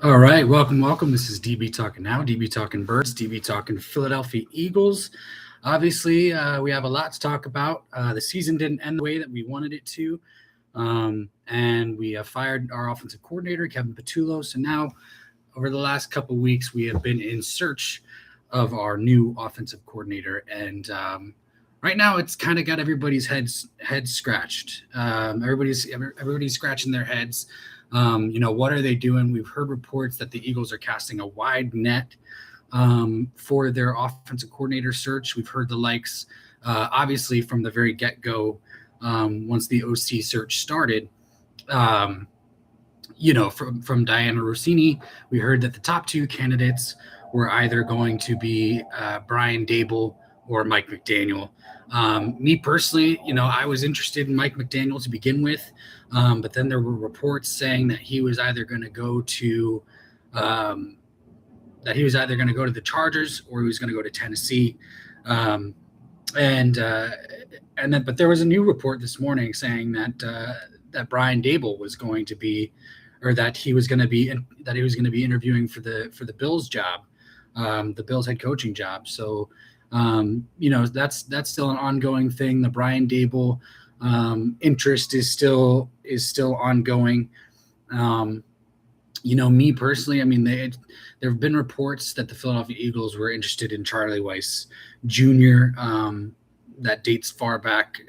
All right, welcome. This is DB Talking Now, DB Talking Birds, DB Talking Philadelphia Eagles. Obviously, we have a lot to talk about. The season didn't end the way that we wanted it to, and we have fired our offensive coordinator, Kevin Patullo. So now, over the last couple of weeks, we have been in search of our new offensive coordinator, and right now it's kind of got everybody's heads scratched. Everybody's scratching their heads. What are they doing? We've heard reports that the Eagles are casting a wide net for their offensive coordinator search. We've heard the likes, obviously, from the very get-go, once the OC search started. From Diana Rossini, we heard that the top two candidates were either going to be Brian Dable or Mike McDaniel. Me personally, I was interested in Mike McDaniel to begin with, but then there were reports saying that he was either going to go to the Chargers or he was going to go to Tennessee. But there was a new report this morning saying that Brian Dable was going to be, or that he was going to be interviewing for the Bills job, the Bills head coaching job. So, that's still an ongoing thing. The Brian Dable interest is still ongoing. Me personally, there have been reports that the Philadelphia Eagles were interested in Charlie Weiss Jr. That dates far back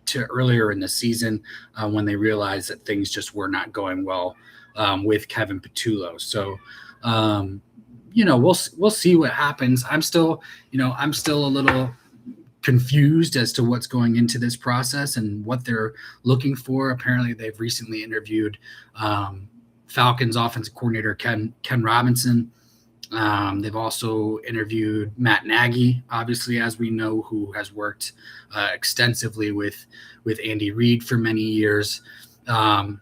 to earlier in the season when they realized that things just were not going well with Kevin Patullo. So, we'll see what happens. I'm still a little confused as to what's going into this process and what they're looking for. Apparently, they've recently interviewed Falcons offensive coordinator Ken Robinson. They've also interviewed Matt Nagy, obviously, as we know, who has worked extensively with Andy Reid for many years. And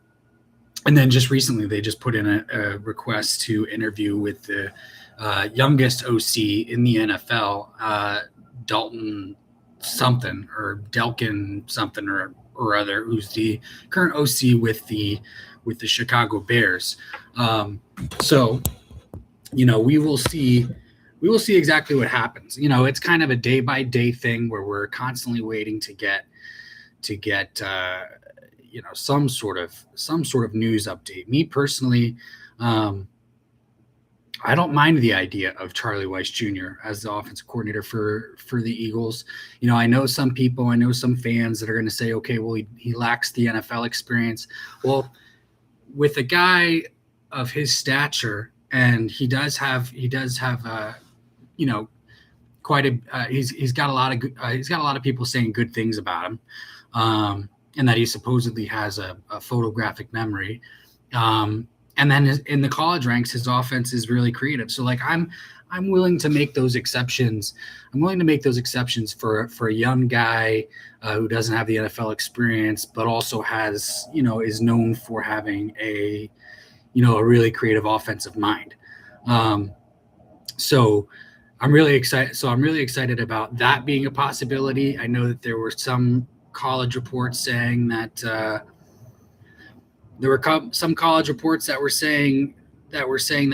then just recently, they just put in a request to interview with the youngest OC in the NFL, Dalton something or Delkin something or other, who's the current OC with the Chicago Bears. So, we will see exactly what happens. It's kind of a day by day thing where we're constantly waiting to get some sort of news update. Me personally, I don't mind the idea of Charlie Weiss Jr. as the offensive coordinator for the Eagles. I know some fans that are going to say, okay, well, he lacks the NFL experience. Well, with a guy of his stature, and he's got a lot of people saying good things about him, and that he supposedly has a photographic memory. And then in the college ranks, his offense is really creative. So, I'm willing to make those exceptions. I'm willing to make those exceptions for a young guy who doesn't have the NFL experience, but also has, is known for having a really creative offensive mind. So I'm really excited about that being a possibility. I know that there were some college reports saying that there were some college reports that were saying that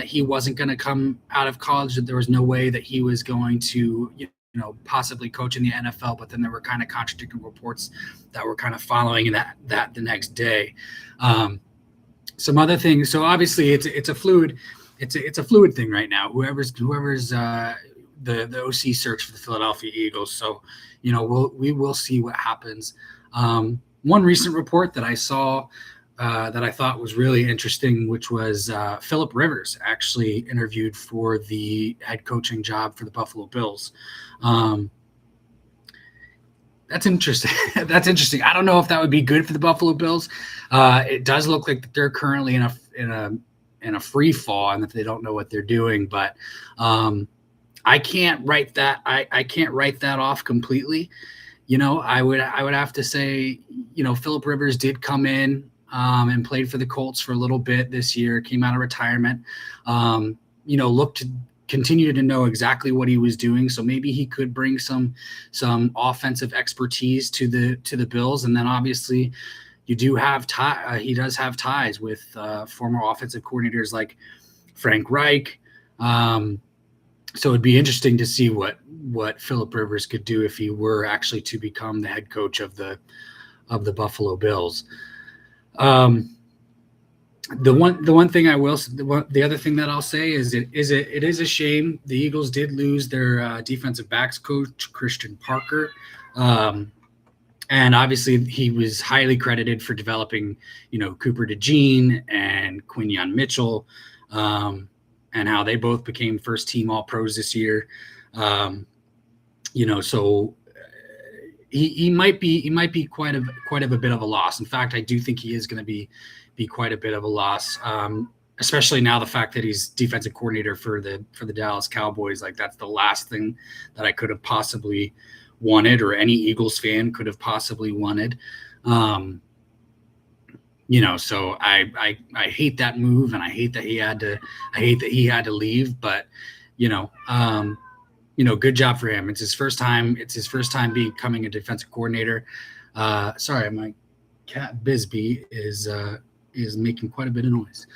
he wasn't going to come out of college, that there was no way that he was going to, possibly coach in the NFL. But then there were kind of contradicting reports that were kind of following that the next day. Some other things. So obviously it's a fluid thing right now. Whoever's the OC search for the Philadelphia Eagles. So, we will see what happens. One recent report that I saw that I thought was really interesting, which was Phillip Rivers actually interviewed for the head coaching job for the Buffalo Bills. That's interesting. That's interesting. I don't know if that would be good for the Buffalo Bills. It does look like they're currently in a free fall and that they don't know what they're doing, but I can't write that. I can't write that off completely. I would have to say, Phillip Rivers did come in and played for the Colts for a little bit this year, came out of retirement, looked to continue to know exactly what he was doing. So maybe he could bring some offensive expertise to the Bills. And then obviously, you do have he does have ties with former offensive coordinators like Frank Reich. So it'd be interesting to see what Philip Rivers could do if he were actually to become the head coach of the Buffalo Bills. The one thing I will, the other thing that I'll say is it is a shame the Eagles did lose their defensive backs coach Christian Parker, and obviously he was highly credited for developing Cooper DeJean and Quinyon Mitchell, and how they both became first team All Pros this year. So he might be quite of a bit of a loss. In fact, I do think he is going to be quite a bit of a loss, especially now the fact that he's defensive coordinator for the Dallas Cowboys. Like, that's the last thing that I could have possibly wanted, or any Eagles fan could have possibly wanted. So I hate that move, and I hate that he had to leave. But good job for him. It's his first time becoming a defensive coordinator. Sorry, my cat Bisbee is making quite a bit of noise.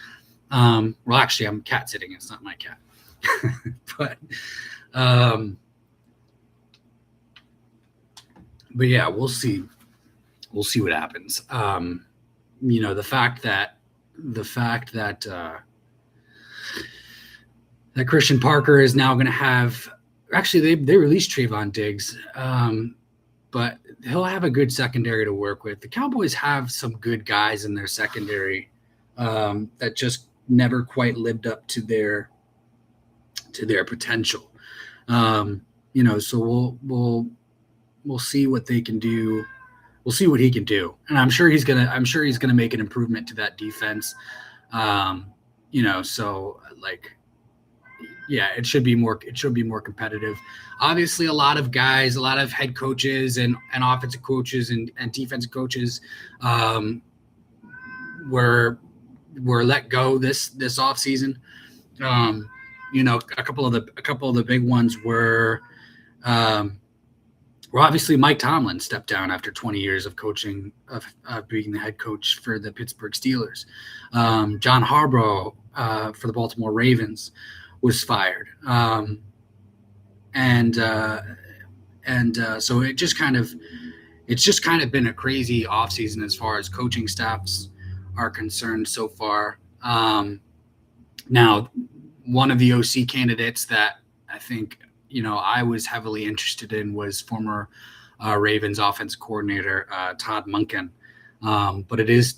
Well, actually, I'm cat sitting. It's not my cat. But yeah, we'll see. We'll see what happens. The fact that that Christian Parker is now going to have. Actually, they released Trayvon Diggs, but he'll have a good secondary to work with. The Cowboys have some good guys in their secondary that just never quite lived up to their potential. So we'll see what they can do. We'll see what he can do, and I'm sure he's gonna make an improvement to that defense. It should be more competitive. Obviously, a lot of head coaches and offensive coaches and defensive coaches were let go this offseason. A couple of the big ones were obviously Mike Tomlin stepped down after 20 years of coaching, of being the head coach for the Pittsburgh Steelers. John Harbaugh for the Baltimore Ravens was fired. So it's just kind of been a crazy offseason as far as coaching staffs are concerned so far. Now, one of the OC candidates that I think I was heavily interested in was former Ravens offense coordinator Todd Monken. But it is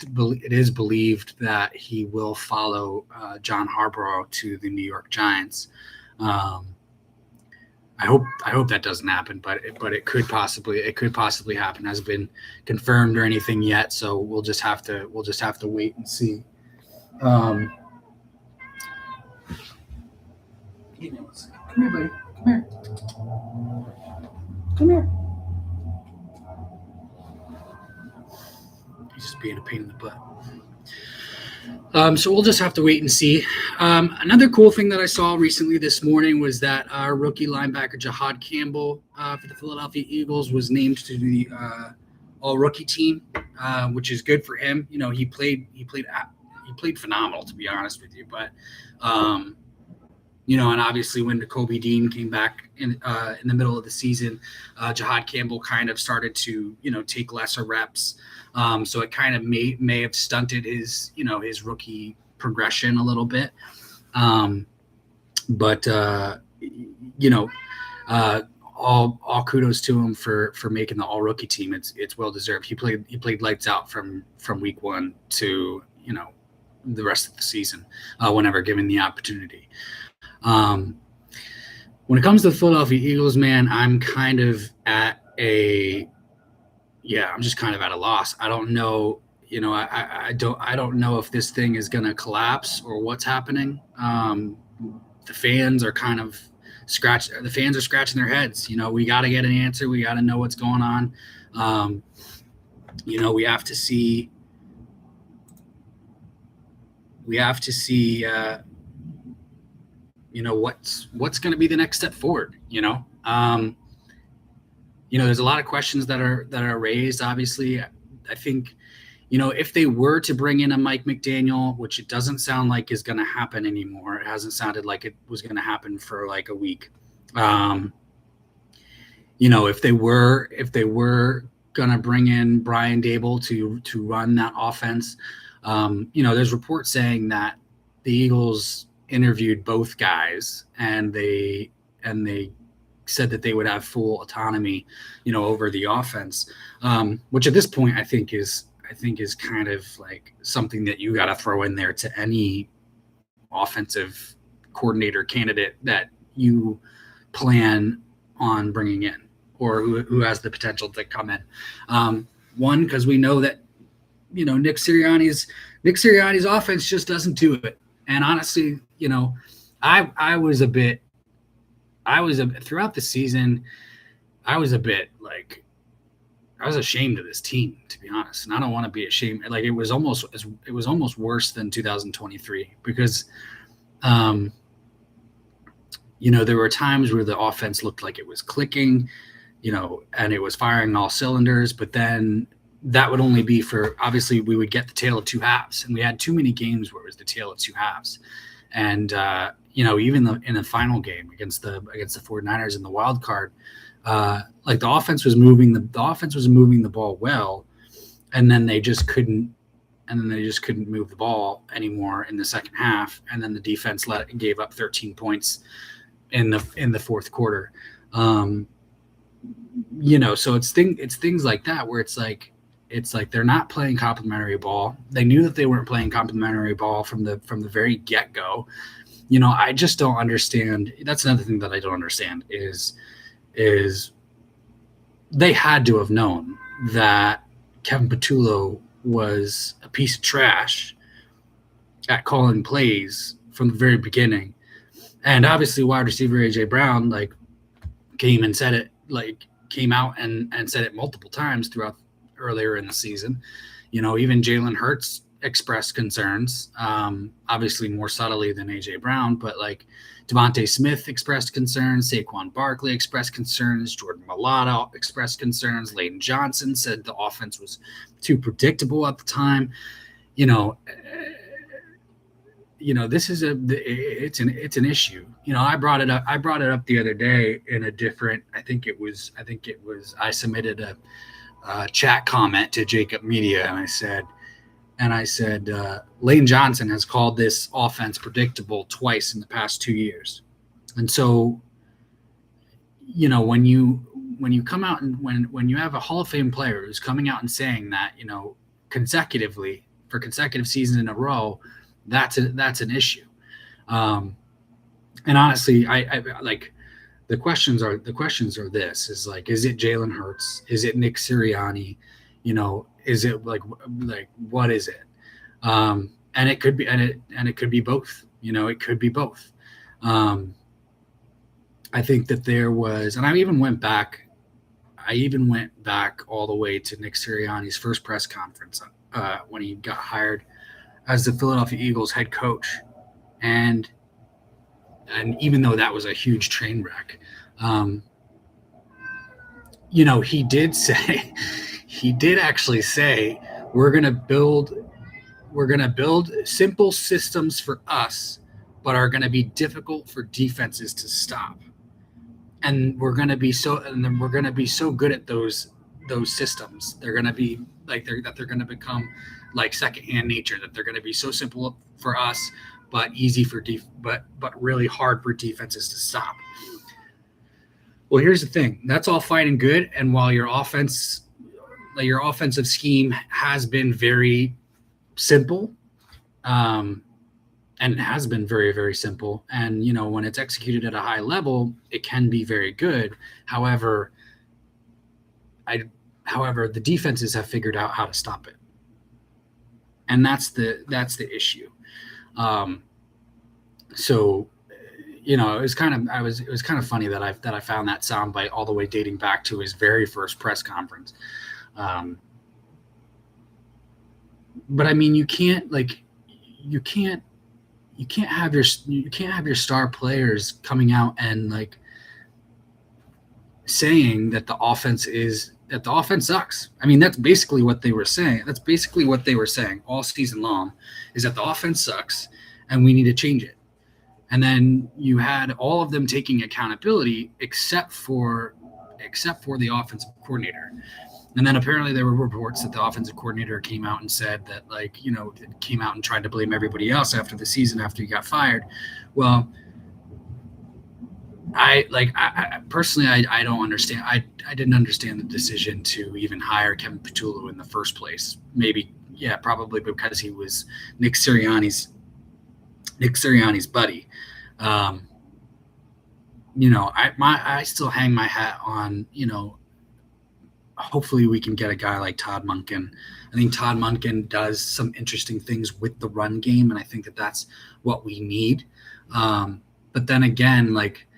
believed that he will follow John Harbaugh to the New York Giants. I hope that doesn't happen, but it could possibly happen. It hasn't been confirmed or anything yet, so we'll just have to wait and see. Come here, buddy. Come here. He's just being a pain in the butt. So we'll just have to wait and see. Another cool thing that I saw recently this morning was that our rookie linebacker Jahad Campbell for the Philadelphia Eagles was named to the all-rookie team, which is good for him. He played phenomenal, to be honest with you. But and obviously when Kobe Dean came back in the middle of the season, Jahad Campbell kind of started to take lesser reps. So it kind of may have stunted his rookie progression a little bit. But all kudos to him for making the all rookie team. It's well deserved. He played lights out from week one to the rest of the season whenever given the opportunity. When it comes to the Philadelphia Eagles, man, I'm kind of at a loss. I don't know, I don't know if this thing is going to collapse or what's happening. The fans are scratching their heads. We got to get an answer. We got to know what's going on. We have to see what's going to be the next step forward. There's a lot of questions that are raised. Obviously, I think if they were to bring in a Mike McDaniel, which it doesn't sound like is going to happen anymore, it hasn't sounded like it was going to happen for like a week. If they were going to bring in Brian Dable to run that offense, there's reports saying that the Eagles interviewed both guys and they said that they would have full autonomy, over the offense, which at this point I think is kind of like something that you got to throw in there to any offensive coordinator candidate that you plan on bringing in or who has the potential to come in. One, because we know that, Nick Sirianni's offense just doesn't do it. And honestly, I was throughout the season, I was ashamed of this team, to be honest. And I don't want to be ashamed. Like it was almost worse than 2023 because, there were times where the offense looked like it was clicking, and it was firing all cylinders, but then that would only be for, obviously we would get the tale of two halves, and we had too many games where it was the tale of two halves. And, even in the final game against the 49ers in the wild card, like the offense was moving the ball well, and then they just couldn't move the ball anymore in the second half. And then the defense gave up 13 points in the fourth quarter. So it's things like that where it's like they're not playing complimentary ball. They knew that they weren't playing complimentary ball from the very get-go. I just don't understand. That's another thing that I don't understand is they had to have known that Kevin Patullo was a piece of trash at calling plays from the very beginning. And obviously wide receiver A.J. Brown came out and said it multiple times throughout earlier in the season. Even Jalen Hurts expressed concerns, obviously more subtly than A.J. Brown, but Devontae Smith expressed concerns, Saquon Barkley expressed concerns, Jordan Mailata expressed concerns, Layden Johnson said the offense was too predictable at the time. This is it's an issue. I brought it up the other day in a different, I submitted a chat comment to Jacob Media, and I said, Layden Johnson has called this offense predictable twice in the past 2 years. And so, when you come out and when you have a Hall of Fame player who's coming out and saying that, consecutively for consecutive seasons in a row, that's an issue. And honestly, I like the questions are this is is it Jalen Hurts? Is it Nick Sirianni? Is it like what is it? And it could be, and it could be both, it could be both. I think that there was, and I even went back all the way to Nick Sirianni's first press conference, when he got hired as the Philadelphia Eagles head coach. And even though that was a huge train wreck, he did actually say, we're going to build simple systems for us, but are going to be difficult for defenses to stop. And we're going to be so good at those systems. They're going to be they're going to become like secondhand nature, that they're going to be so simple for us, but easy for but really hard for defenses to stop. Well, here's the thing. That's all fine and good. And while your offensive scheme has been very simple, and it has been very, very simple. And, when it's executed at a high level, it can be very good. However, the defenses have figured out how to stop it. And that's the issue. So, it was kind of funny that I found that soundbite all the way dating back to his very first press conference. But I mean, you can't have your star players coming out and saying that the offense is that the offense sucks. I mean, that's basically what they were saying. That's basically what they were saying all season long, is that the offense sucks and we need to change it. And then you had all of them taking accountability except for the offensive coordinator. And then apparently there were reports that the offensive coordinator came out and said that, like, you know, came out and tried to blame everybody else after the season after he got fired. Well, I personally, I don't understand. I didn't understand the decision to even hire Kevin Petullo in the first place. Maybe, yeah, probably because he was Nick Sirianni's buddy. You know, I still hang my hat on, you know, hopefully we can get a guy like Todd Monken. I think Todd Monken does some interesting things with the run game, and I think that that's what we need. But then again, like,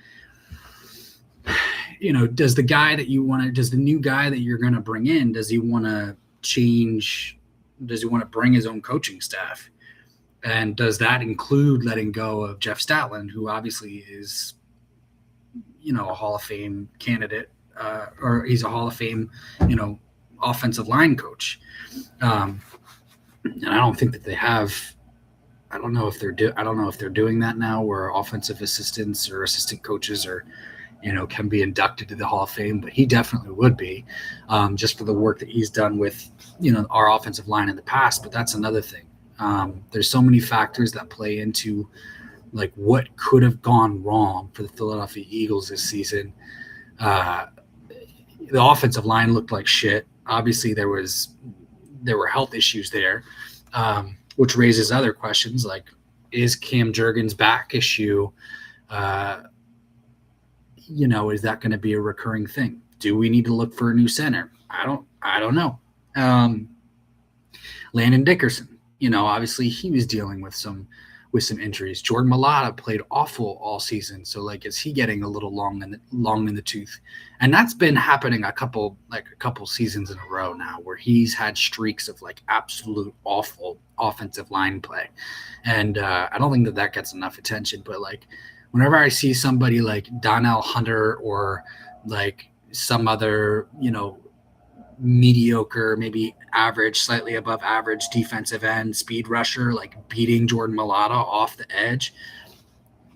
you know, does the new guy that you're going to bring in, does he want to change? Does he want to bring his own coaching staff? And does that include letting go of Jeff Statland, who obviously is, you know, a Hall of Fame candidate, or he's a Hall of Fame, you know, offensive line coach. And I don't think that they have. I don't know if they're doing that now, where offensive assistants or assistant coaches are, you know, can be inducted to the Hall of Fame, but he definitely would be, just for the work that he's done with, you know, our offensive line in the past. But that's another thing. There's so many factors that play into, like, what could have gone wrong for the Philadelphia Eagles this season. The offensive line looked like shit. Obviously, there were health issues there, which raises other questions, like, is Cam Jurgens' back issue, you know, is that going to be a recurring thing? Do we need to look for a new center? I don't know. Landon Dickerson, you know, obviously he was dealing with some injuries. Jordan Mailata played awful all season. So, like, is he getting a little long in the tooth? And that's been happening a couple seasons in a row now, where he's had streaks of, like, absolute awful offensive line play. And I don't think that gets enough attention. But, like, whenever I see somebody like Donnell Hunter or, like, some other, you know, mediocre, maybe average, slightly above average defensive end speed rusher, like, beating Jordan Mailata off the edge,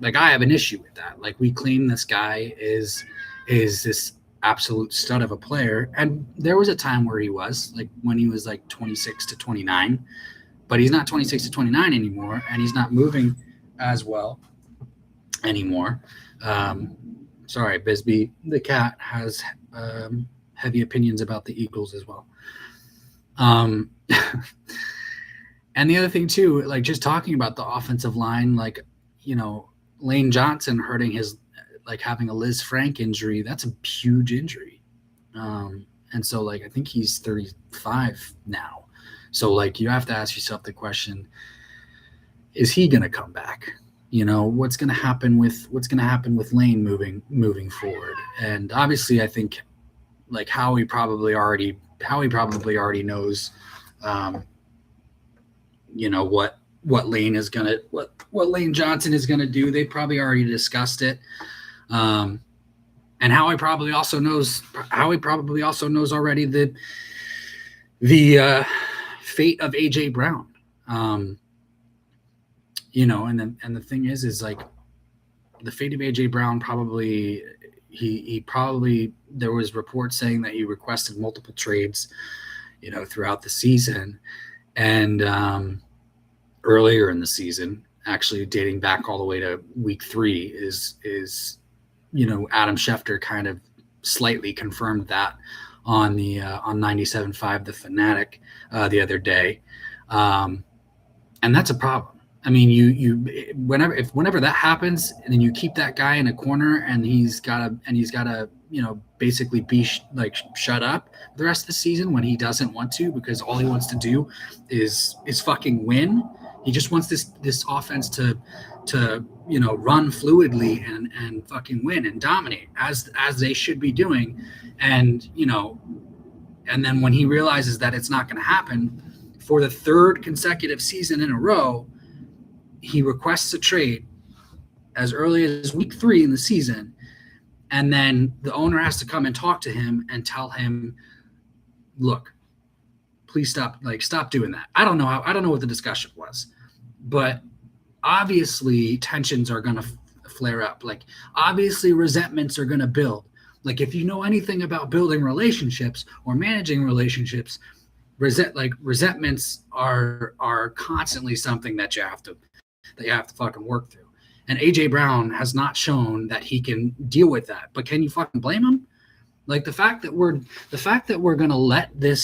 like, I have an issue with that. Like, we claim this guy is this absolute stud of a player, and there was a time where he was, like, when he was like 26 to 29, but he's not 26 to 29 anymore, and he's not moving as well anymore. Sorry, Bisbee the cat has heavy opinions about the Eagles as well. And the other thing too, like, just talking about the offensive line, like, you know, Lane Johnson hurting his, like, having a Liz Frank injury, that's a huge injury. And so, like, I think he's 35 now. So, like, you have to ask yourself the question, is he going to come back? You know, what's going to happen with Lane moving forward? And obviously, I think, like, Howie probably already knows, you know, what Lane Johnson is gonna do. They probably already discussed it, and Howie probably also knows already the fate of AJ Brown. You know, and the thing is like, the fate of AJ Brown probably. He probably, there was reports saying that he requested multiple trades, you know, throughout the season, and earlier in the season, actually dating back all the way to week 3, is you know, Adam Schefter kind of slightly confirmed that on the on 97.5 The Fanatic the other day, and that's a problem. I mean, whenever that happens, and then you keep that guy in a corner, and he's gotta, you know, basically be shut up the rest of the season when he doesn't want to, because all he wants to do is fucking win. He just wants this offense to you know, run fluidly and fucking win and dominate as they should be doing, and, you know, and then when he realizes that it's not going to happen for the 3rd consecutive season in a row, he requests a trade as early as week 3 in the season, and then the owner has to come and talk to him and tell him, look, please stop doing that. I don't know what the discussion was, but obviously tensions are going to flare up. Like, obviously resentments are going to build. Like, if you know anything about building relationships or managing relationships, resentments are constantly something that you have to fucking work through. And AJ Brown has not shown that he can deal with that. But can you fucking blame him? Like, the fact that we're gonna let the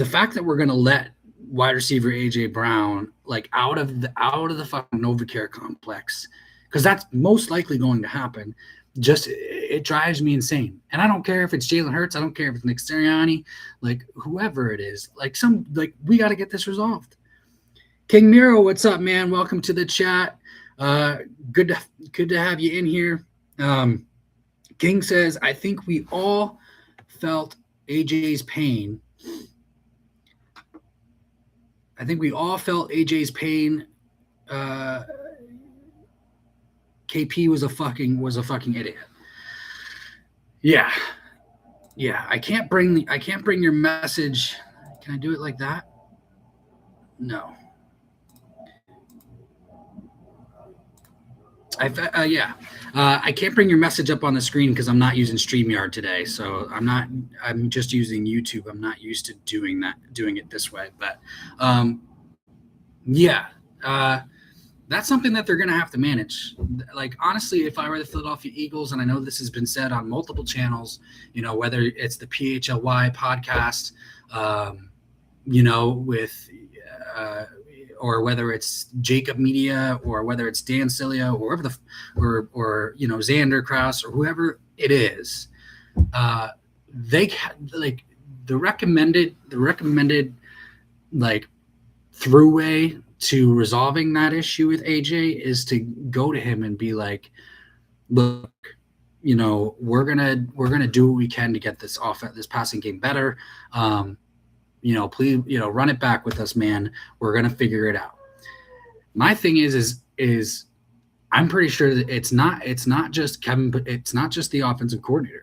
fact that we're gonna let wide receiver AJ Brown like out of the fucking NovaCare complex, because that's most likely going to happen. Just it drives me insane. And I don't care if it's Jalen Hurts, I don't care if it's Nick Sirianni, like whoever it is. Like we got to get this resolved. King Miro, what's up, man? Welcome to the chat. Good to have you in here. King says, I think we all felt AJ's pain. KP was a fucking idiot. Yeah. I can't bring your message. Can I do it like that? No. I can't bring your message up on the screen because I'm not using StreamYard today. So I'm just using YouTube. I'm not used to doing it this way. But that's something that they're going to have to manage. Like, honestly, if I were the Philadelphia Eagles, and I know this has been said on multiple channels, whether it's the PHLY podcast, or whether it's Jacob Media, or whether it's Dan Cilia, or whoever or Xander Kraus, or whoever it is, they like the recommended like throughway to resolving that issue with AJ is to go to him and be like, look, we're gonna do what we can to get this passing game better. Please, run it back with us, man. We're gonna figure it out. My thing is I'm pretty sure that it's not just Kevin, but it's not just the offensive coordinator.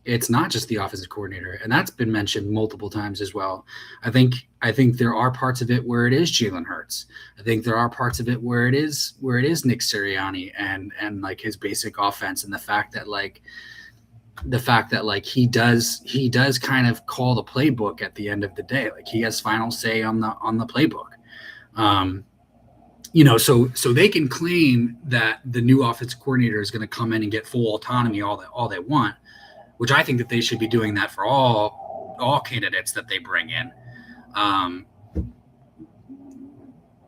It's not just the offensive coordinator, and that's been mentioned multiple times as well. I think there are parts of it where it is Jalen Hurts. I think there are parts of it where it is Nick Sirianni and like his basic offense, and the fact that he does kind of call the playbook at the end of the day. Like, he has final say on the playbook. So they can claim that the new offensive coordinator is going to come in and get full autonomy all they want, which I think that they should be doing that for all candidates that they bring in.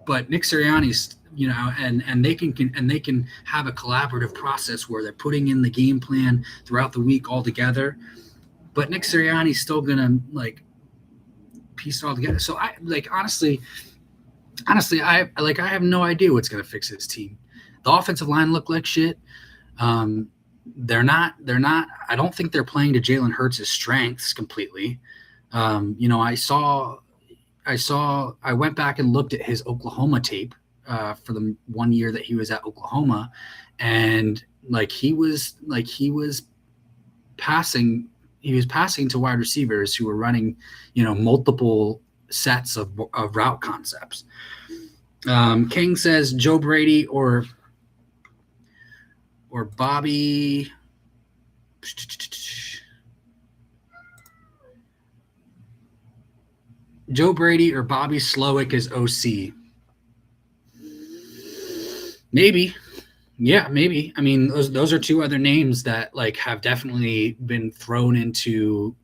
But Nick Sirianni's, and they can have a collaborative process where they're putting in the game plan throughout the week all together. But Nick Sirianni's still gonna piece it all together. So I honestly, I have no idea what's gonna fix his team. The offensive line look like shit. They're not. I don't think they're playing to Jalen Hurts' strengths completely. I went back and looked at his Oklahoma tape for the 1 year that he was at Oklahoma, and he was passing to wide receivers who were running, multiple sets of route concepts. King says Joe Brady or Bobby. Joe Brady or Bobby Slowick as OC. Maybe. Yeah, maybe. I mean, those are two other names that have definitely been thrown into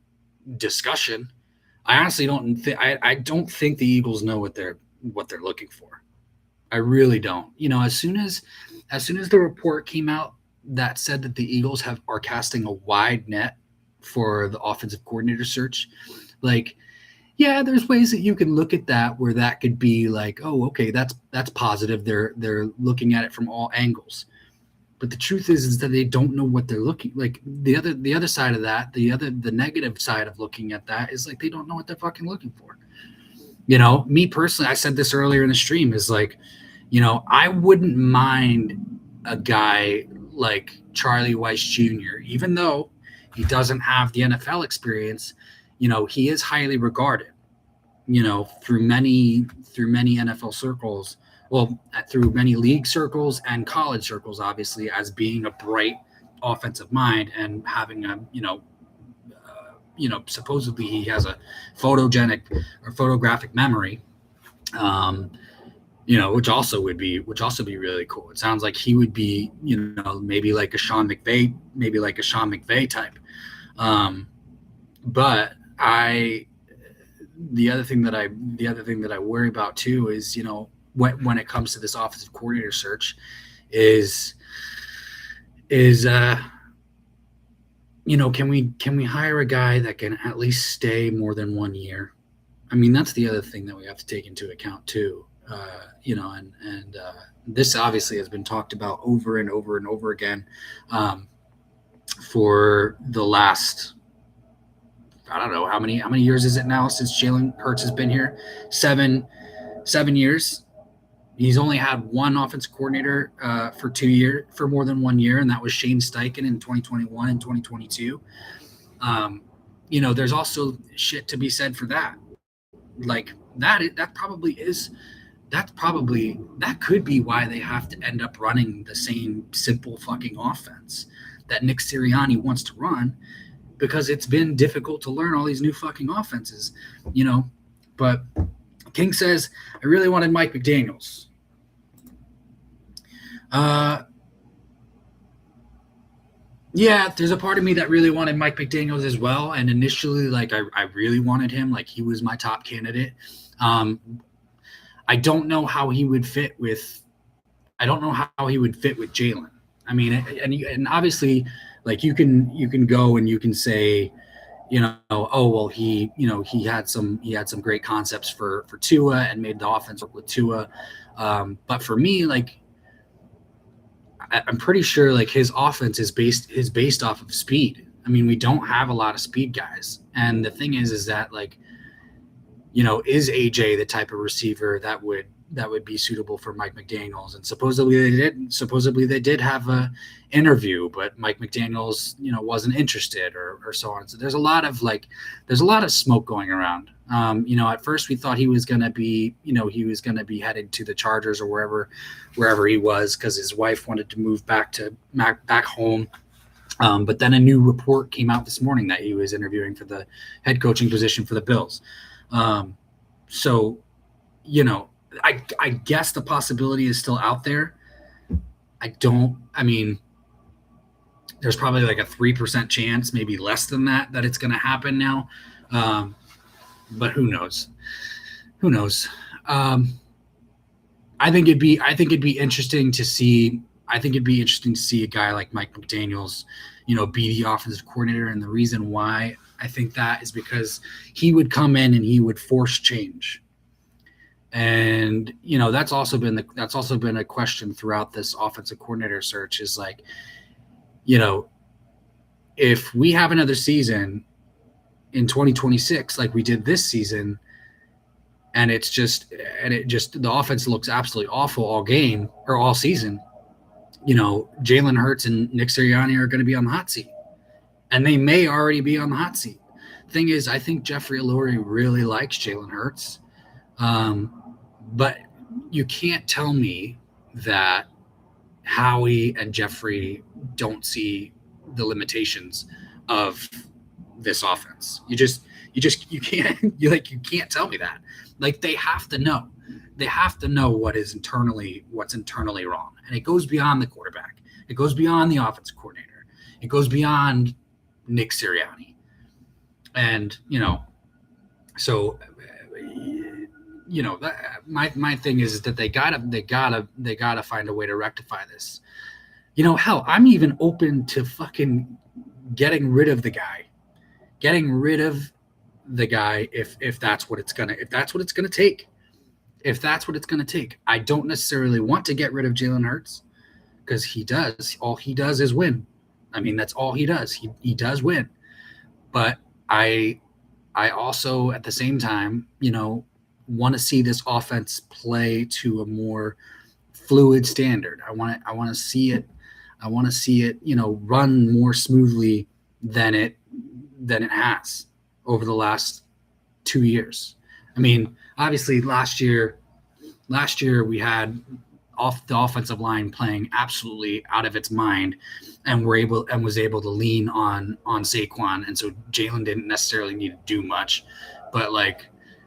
discussion. I honestly don't I don't think the Eagles know what they're looking for. I really don't. As soon as the report came out that said that the Eagles are casting a wide net for the offensive coordinator search, yeah, there's ways that you can look at that where that could be oh, okay, that's positive. They're looking at it from all angles. But the truth is that they don't know what they're looking like. The other side of that, the negative side of looking at that is they don't know what they're fucking looking for. Me personally, I said this earlier in the stream, is I wouldn't mind a guy like Charlie Weiss Jr., even though He doesn't have the NFL experience. He is highly regarded, through many NFL circles, well, through many league circles and college circles, obviously, as being a bright offensive mind and having a, supposedly he has a photographic memory, which also be really cool. It sounds like he would be, maybe like a Sean McVay type. But the other thing that I worry about too is, when it comes to this offensive coordinator search is can we hire a guy that can at least stay more than 1 year? I mean, that's the other thing that we have to take into account too. And this obviously has been talked about over and over and over again for the last, I don't know how many years is it now since Jalen Hurts has been here? 7 years. He's only had one offensive coordinator for more than 1 year, and that was Shane Steichen in 2021 and 2022. There's also shit to be said for that. Like that could be why they have to end up running the same simple fucking offense that Nick Sirianni wants to run, because it's been difficult to learn all these new fucking offenses, But King says, I really wanted Mike McDaniels. Yeah, there's a part of me that really wanted Mike McDaniels as well. And initially, like, I really wanted him. Like, he was my top candidate. I don't know how he would fit with Jalen. I mean, and obviously, like, you can go and you can say, oh, well, he had some great concepts for Tua and made the offense work with Tua. But for me, like, I'm pretty sure like his offense is based off of speed. I mean, we don't have a lot of speed guys. And the thing is that, like, is AJ the type of receiver that would be suitable for Mike McDaniels? And supposedly they did have a interview, but Mike McDaniels, wasn't interested or so on. So there's a lot of smoke going around. At first we thought he was going to be headed to the Chargers or wherever he was, because his wife wanted to move back home. But then a new report came out this morning that he was interviewing for the head coaching position for the Bills. So, I guess the possibility is still out there. There's probably like a 3% chance, maybe less than that it's going to happen now. But who knows? I think it'd be interesting to see. I think it'd be interesting to see a guy like Mike McDaniels, be the offensive coordinator. And the reason why I think that is because he would come in and he would force change. And, that's also been a question throughout this offensive coordinator search, is like, if we have another season in 2026, like we did this season, and the offense looks absolutely awful all game or all season, Jalen Hurts and Nick Sirianni are going to be on the hot seat, and they may already be on the hot seat. Thing is, I think Jeffrey Lurie really likes Jalen Hurts. But you can't tell me that Howie and Jeffrey don't see the limitations of this offense. You can't tell me that. Like, they have to know. They have to know what's internally wrong. And it goes beyond the quarterback. It goes beyond the offensive coordinator. It goes beyond Nick Sirianni. And, so my thing is that they gotta find a way to rectify this. Hell, I'm even open to fucking getting rid of the guy if that's what it's gonna take. I don't necessarily want to get rid of Jalen Hurts, because all he does is win. I mean, that's all he does. He does win. But I also, at the same time, want to see this offense play to a more fluid standard. I want to see it, run more smoothly than it has over the last 2 years. I mean, obviously last year we had off the offensive line playing absolutely out of its mind, and was able to lean on Saquon, and so Jalen didn't necessarily need to do much, but like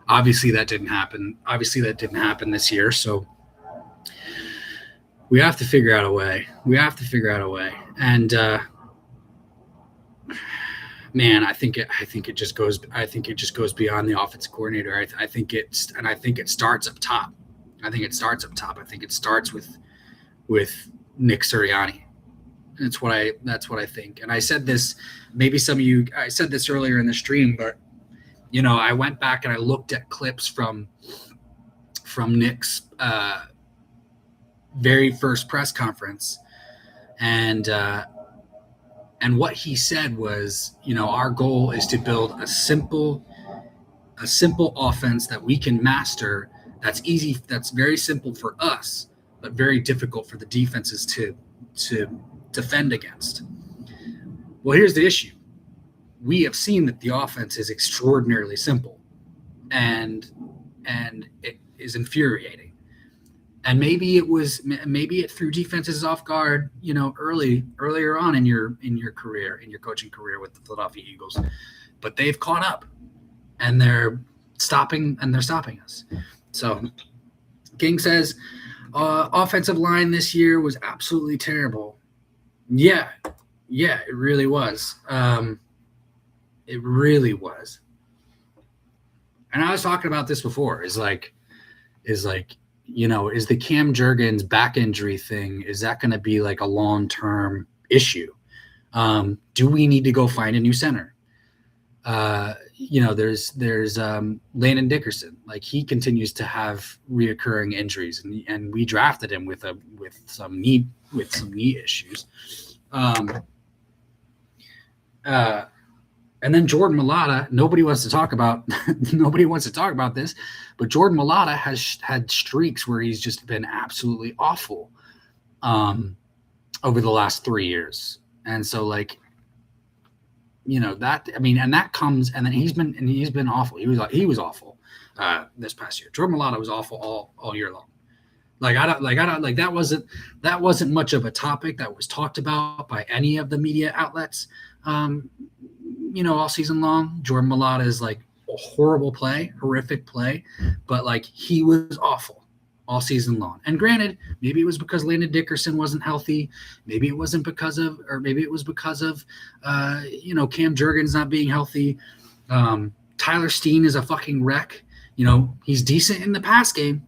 obviously that didn't happen. Obviously that didn't happen this year, so we have to figure out a way. And man, I think it just goes. I think it just goes beyond the offensive coordinator. I think I think it starts up top. I think it starts up top. I think it starts with Nick Sirianni. That's what I think. And I said this. Maybe some of you. I said this earlier in the stream, but I went back and I looked at clips from Nick's very first press conference, and what he said was, our goal is to build a simple offense that we can master. That's easy. That's very simple for us, but very difficult for the defenses to defend against. Well, here's the issue. We have seen that the offense is extraordinarily simple, and it is infuriating. And maybe it threw defenses off guard, earlier on in your coaching career with the Philadelphia Eagles, but they've caught up, and they're stopping us. So King says, offensive line this year was absolutely terrible. Yeah, it really was. It really was. And I was talking about this before. Is the Cam Jurgens back injury thing, is that going to be like a long-term issue? Do we need to go find a new center? There's Landon Dickerson. Like, he continues to have reoccurring injuries, and we drafted him with some knee issues. And then Jordan Mailata, nobody wants to talk about this, but Jordan Mailata has had streaks where he's just been absolutely awful over the last 3 years. And so, and that comes, and then he's been awful. He was awful this past year. Jordan Mailata was awful all year long. That wasn't much of a topic that was talked about by any of the media outlets. All season long. Jordan Mailata is like a horrific play, but he was awful all season long. And granted, maybe it was because Landon Dickerson wasn't healthy. Maybe it wasn't because of, or maybe it was because of, Cam Jurgens not being healthy. Tyler Steen is a fucking wreck. He's decent in the pass game.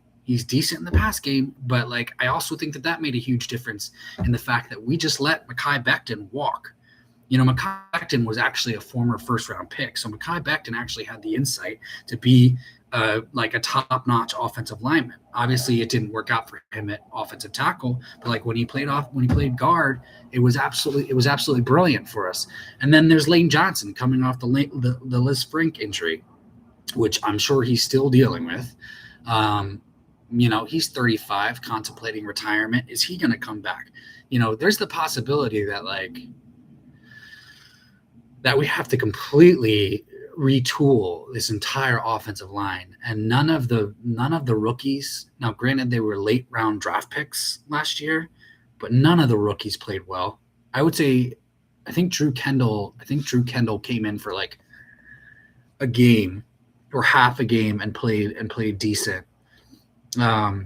But I also think that made a huge difference in the fact that we just let Mekhi Becton walk. Mekhi Becton was actually a former first-round pick, so Mekhi Becton actually had the insight to be a top-notch offensive lineman. Obviously, it didn't work out for him at offensive tackle, but when he played guard, it was absolutely brilliant for us. And then there's Lane Johnson coming off the Liz Frank injury, which I'm sure he's still dealing with. He's 35, contemplating retirement. Is he going to come back? There's the possibility that that we have to completely retool this entire offensive line, and none of the rookies. Now, granted, they were late round draft picks last year, but none of the rookies played well. I would say, I think Drew Kendall came in for a game or half a game and played decent. I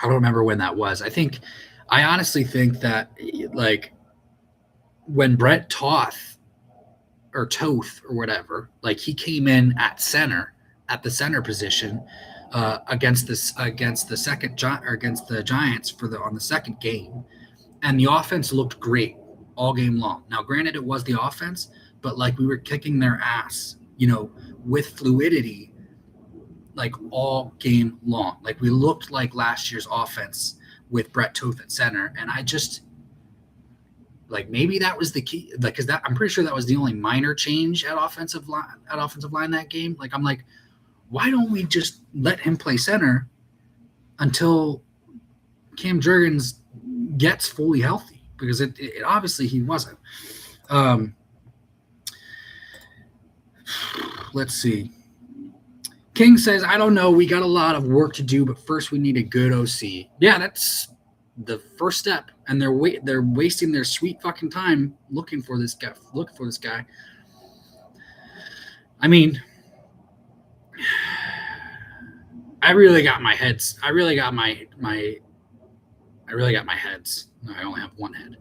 don't remember when that was. I honestly think that when Brett Toth or whatever, he came in at the center position against the Giants on the second game, and the offense looked great all game long. Now, granted, it was the offense, but we were kicking their ass, with fluidity, all game long. We looked like last year's offense with Brett Toth at center, and I just maybe that was the key, because I'm pretty sure that was the only minor change at offensive line that game. Why don't we just let him play center until Cam Jurgens gets fully healthy? Because it obviously he wasn't. Let's see. King says, I don't know. We got a lot of work to do, but first we need a good OC. Yeah, that's the first step. And they're wasting their sweet fucking time looking for this guy. I mean, I really got my heads. I really got my heads. No, I only have one head.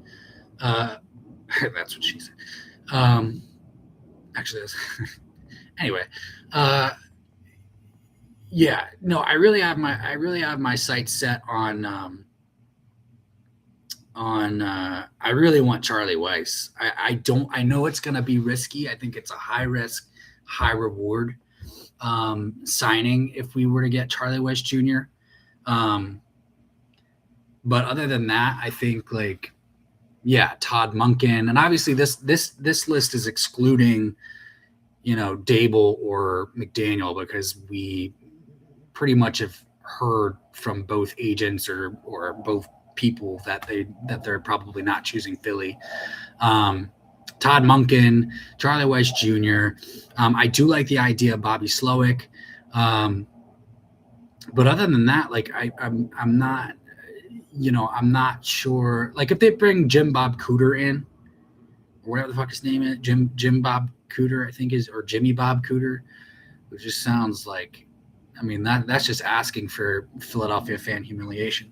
That's what she said. Actually, that's anyway. Yeah, no, I really have my sights set on I really want Charlie Weiss. I know it's gonna be risky. I think it's a high risk, high reward signing if we were to get Charlie Weiss Jr. But other than that, I think like, yeah, Todd Monken, and obviously this list is excluding, Dable or McDaniel, because we pretty much have heard from both agents or both people that they're probably not choosing Philly. Todd Monken, Charlie Weiss Jr. I do like the idea of Bobby Slowick. But other than that, like I'm not, I'm not sure. Like if they bring Jim Bob Cooter in, or whatever the fuck his name is, Jim Bob Cooter, I think is, or Jimmy Bob Cooter, which just sounds like, I mean, that's just asking for Philadelphia fan humiliation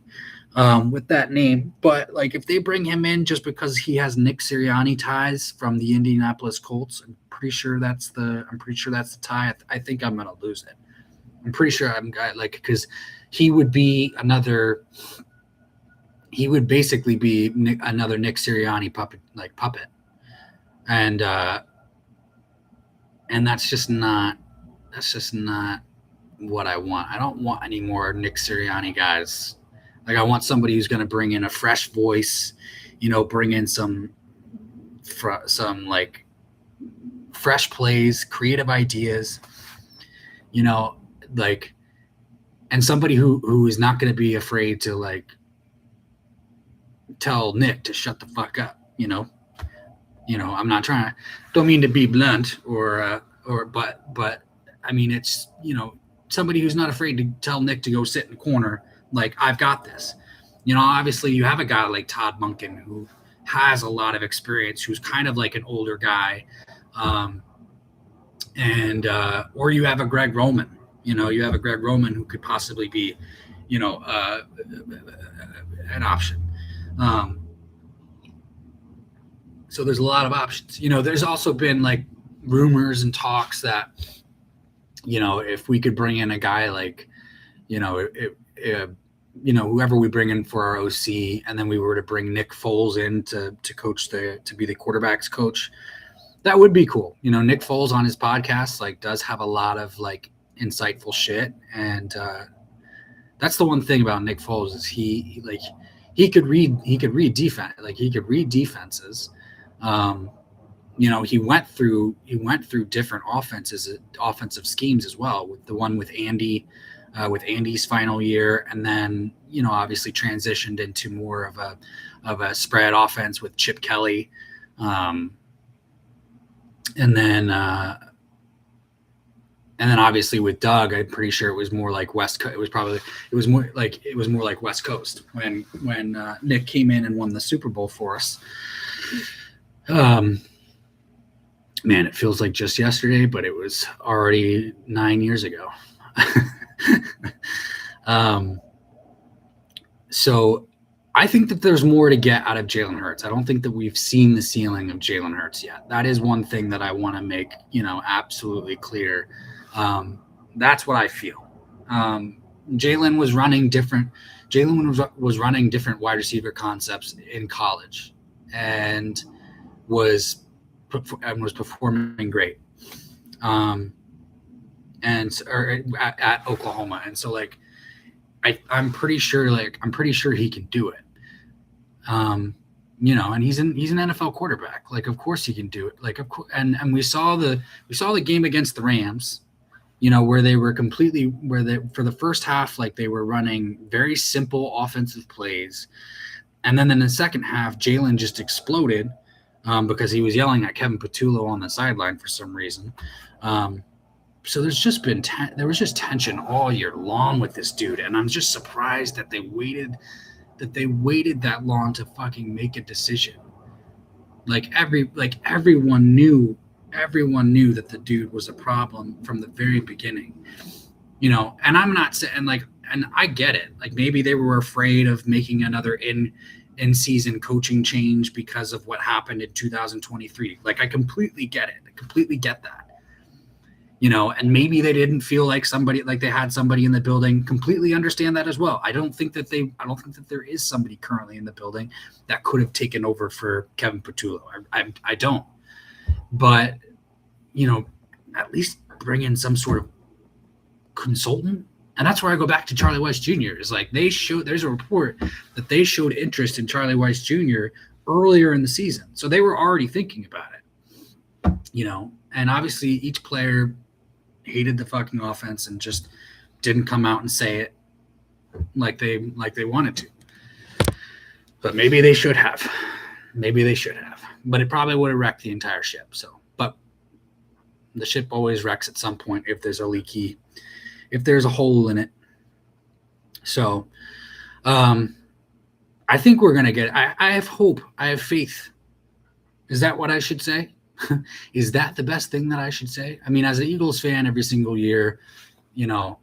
with that name. But like if they bring him in just because he has Nick Sirianni ties from the Indianapolis Colts, I'm pretty sure that's the tie. I think I'm gonna lose it. I'm pretty sure because he would basically be another Nick Sirianni puppet, and that's just not what I want. I don't want any more Nick Sirianni guys. Like, I want somebody who's going to bring in a fresh voice, bring in some like fresh plays, creative ideas, like, and somebody who is not going to be afraid to like tell Nick to shut the fuck up. I'm not don't mean to be blunt but I mean, it's, somebody who's not afraid to tell Nick to go sit in the corner. Like, I've got this. Obviously you have a guy like Todd Monken who has a lot of experience, who's kind of like an older guy. Or you have a Greg Roman, who could possibly be, an option. So there's a lot of options. There's also been like rumors and talks that, if we could bring in a guy like, whoever we bring in for our OC, and then we were to bring Nick Foles in to coach to be the quarterback's coach, that would be cool. Nick Foles on his podcast like does have a lot of like insightful shit, and that's the one thing about Nick Foles is he could read defense, like he could read defenses. He went through different offensive schemes as well, with the one with Andy, with Andy's final year, and then obviously transitioned into more of a spread offense with Chip Kelly, and then obviously with Doug, I'm pretty sure it was more like West Coast. It was more like West Coast when Nick came in and won the Super Bowl for us. Man, it feels like just yesterday, but it was already 9 years ago. So I think that there's more to get out of Jalen Hurts. I don't think that we've seen the ceiling of Jalen Hurts yet. That is one thing that I want to make, absolutely clear. That's what I feel. Jalen was running different wide receiver concepts in college, and was performing great, at Oklahoma. And so like, I'm pretty sure he can do it. And he's an NFL quarterback. Like, of course he can do it. Like, of course. And we saw the game against the Rams, where they were for the first half, like they were running very simple offensive plays. And then in the second half, Jalen just exploded. because he was yelling at Kevin Patullo on the sideline for some reason. So there was just tension all year long with this dude, and I'm just surprised that they waited that long to fucking make a decision. Everyone knew that the dude was a problem from the very beginning. And I'm not saying and I get it. Like maybe they were afraid of making another in season coaching change because of what happened in 2023. Like I completely get it. I completely get that. And maybe they didn't feel like they had somebody in the building. Completely understand that as well. I don't think that there is somebody currently in the building that could have taken over for Kevin Patullo. I don't. But, at least bring in some sort of consultant. And that's where I go back to Charlie Weiss Jr. Is like there's a report that they showed interest in Charlie Weiss Jr. earlier in the season. So they were already thinking about it, and obviously each player hated the fucking offense and just didn't come out and say it like they wanted to. But maybe they should have. But it probably would have wrecked the entire ship. But the ship always wrecks at some point if there's a hole in it. So I think we're going to get I have hope. I have faith. Is that what I should say? Is that the best thing that I should say? I mean, as an Eagles fan every single year, I've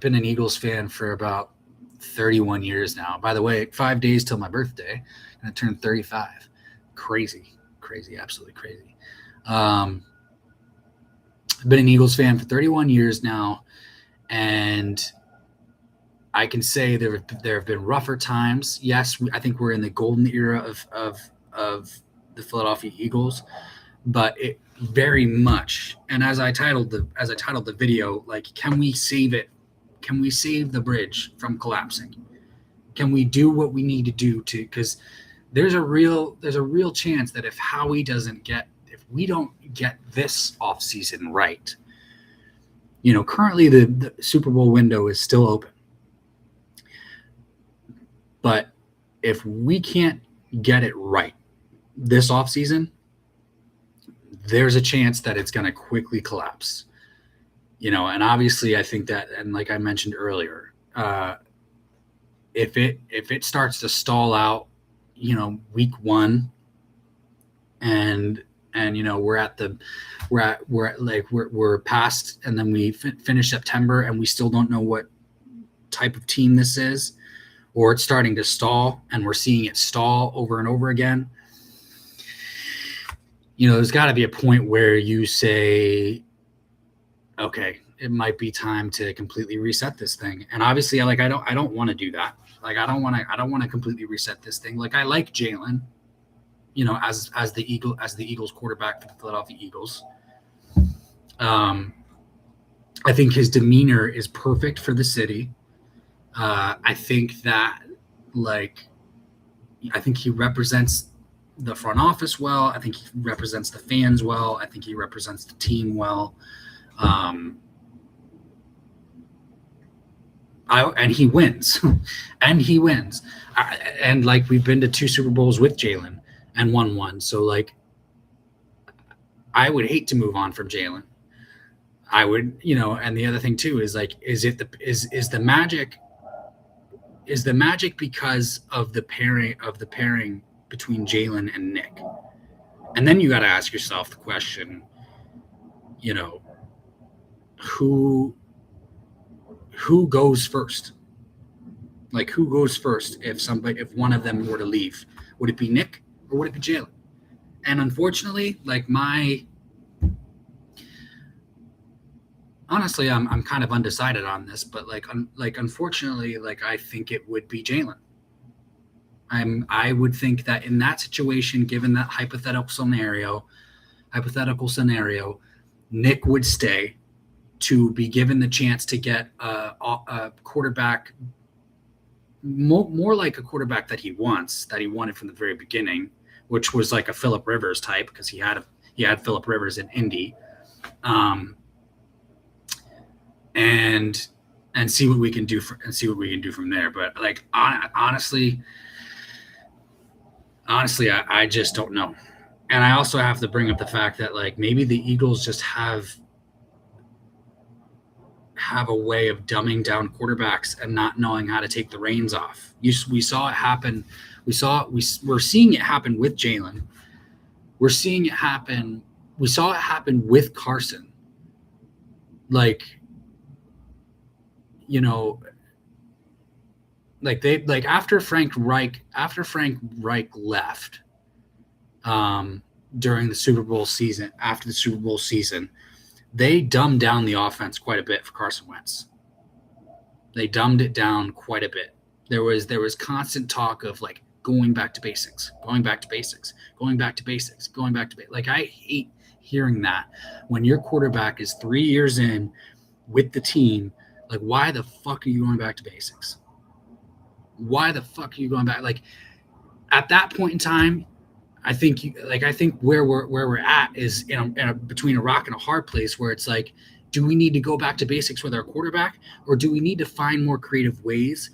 been an Eagles fan for about 31 years now. By the way, 5 days till my birthday, and I turned 35. Crazy, absolutely crazy. I've been an Eagles fan for 31 years now, and I can say there have been rougher times. Yes, I think we're in the golden era of the Philadelphia Eagles, but it very much. And as I titled the video, like, can we save it? Can we save the bridge from collapsing? Can we do what we need to do because there's a real chance that if we don't get this offseason right, currently the Super Bowl window is still open. But if we can't get it right this offseason, there's a chance that it's going to quickly collapse. And obviously I think that, and like I mentioned earlier, if it starts to stall out, week one, and we're past, and then we finish September and we still don't know what type of team this is, or it's starting to stall and we're seeing it stall over and over again, there's got to be a point where you say, okay, it might be time to completely reset this thing. And obviously, I don't want to do that. Like, I don't want to completely reset this thing. Like, I like Jalen, as the Eagles quarterback for the Philadelphia Eagles. I think his demeanor is perfect for the city. I think that, I think he represents the front office well. I think he represents the fans well. I think he represents the team well. And he wins. And we've been to 2 Super Bowls with Jalen and won one. So I would hate to move on from Jalen. I would, and the other thing too is is the magic because of the pairing between Jalen and Nick? And then you got to ask yourself the question, who goes first? Like, who goes first if one of them were to leave? Would it be Nick or would it be Jalen? And unfortunately, honestly, I'm kind of undecided on this, but unfortunately, I think it would be Jalen. I would think that in that situation, given that hypothetical scenario, Nick would stay to be given the chance to get a quarterback, more like a quarterback that he wanted from the very beginning, which was like a Phillip Rivers type, because he had Phillip Rivers in Indy, and see what we can do from there. But honestly, Honestly, I just don't know. And I also have to bring up the fact that like maybe the Eagles just have a way of dumbing down quarterbacks and not knowing how to take the reins off. We saw it happen. We're seeing it happen with Jalen. We're seeing it happen. We saw it happen with Carson. Like, you know, like after Frank Reich left during the Super Bowl season, after the Super Bowl season, they dumbed down the offense quite a bit for Carson Wentz. They dumbed it down quite a bit. There was constant talk of like going back to basics, going back to basics, going back to basics, going back to basics. Like I hate hearing that when your quarterback is 3 years in with the team. Like, why the fuck are you going back to basics? Why the fuck are you going back? Like at that point in time, I think where we're at is between a rock and a hard place where it's like, do we need to go back to basics with our quarterback, or do we need to find more creative ways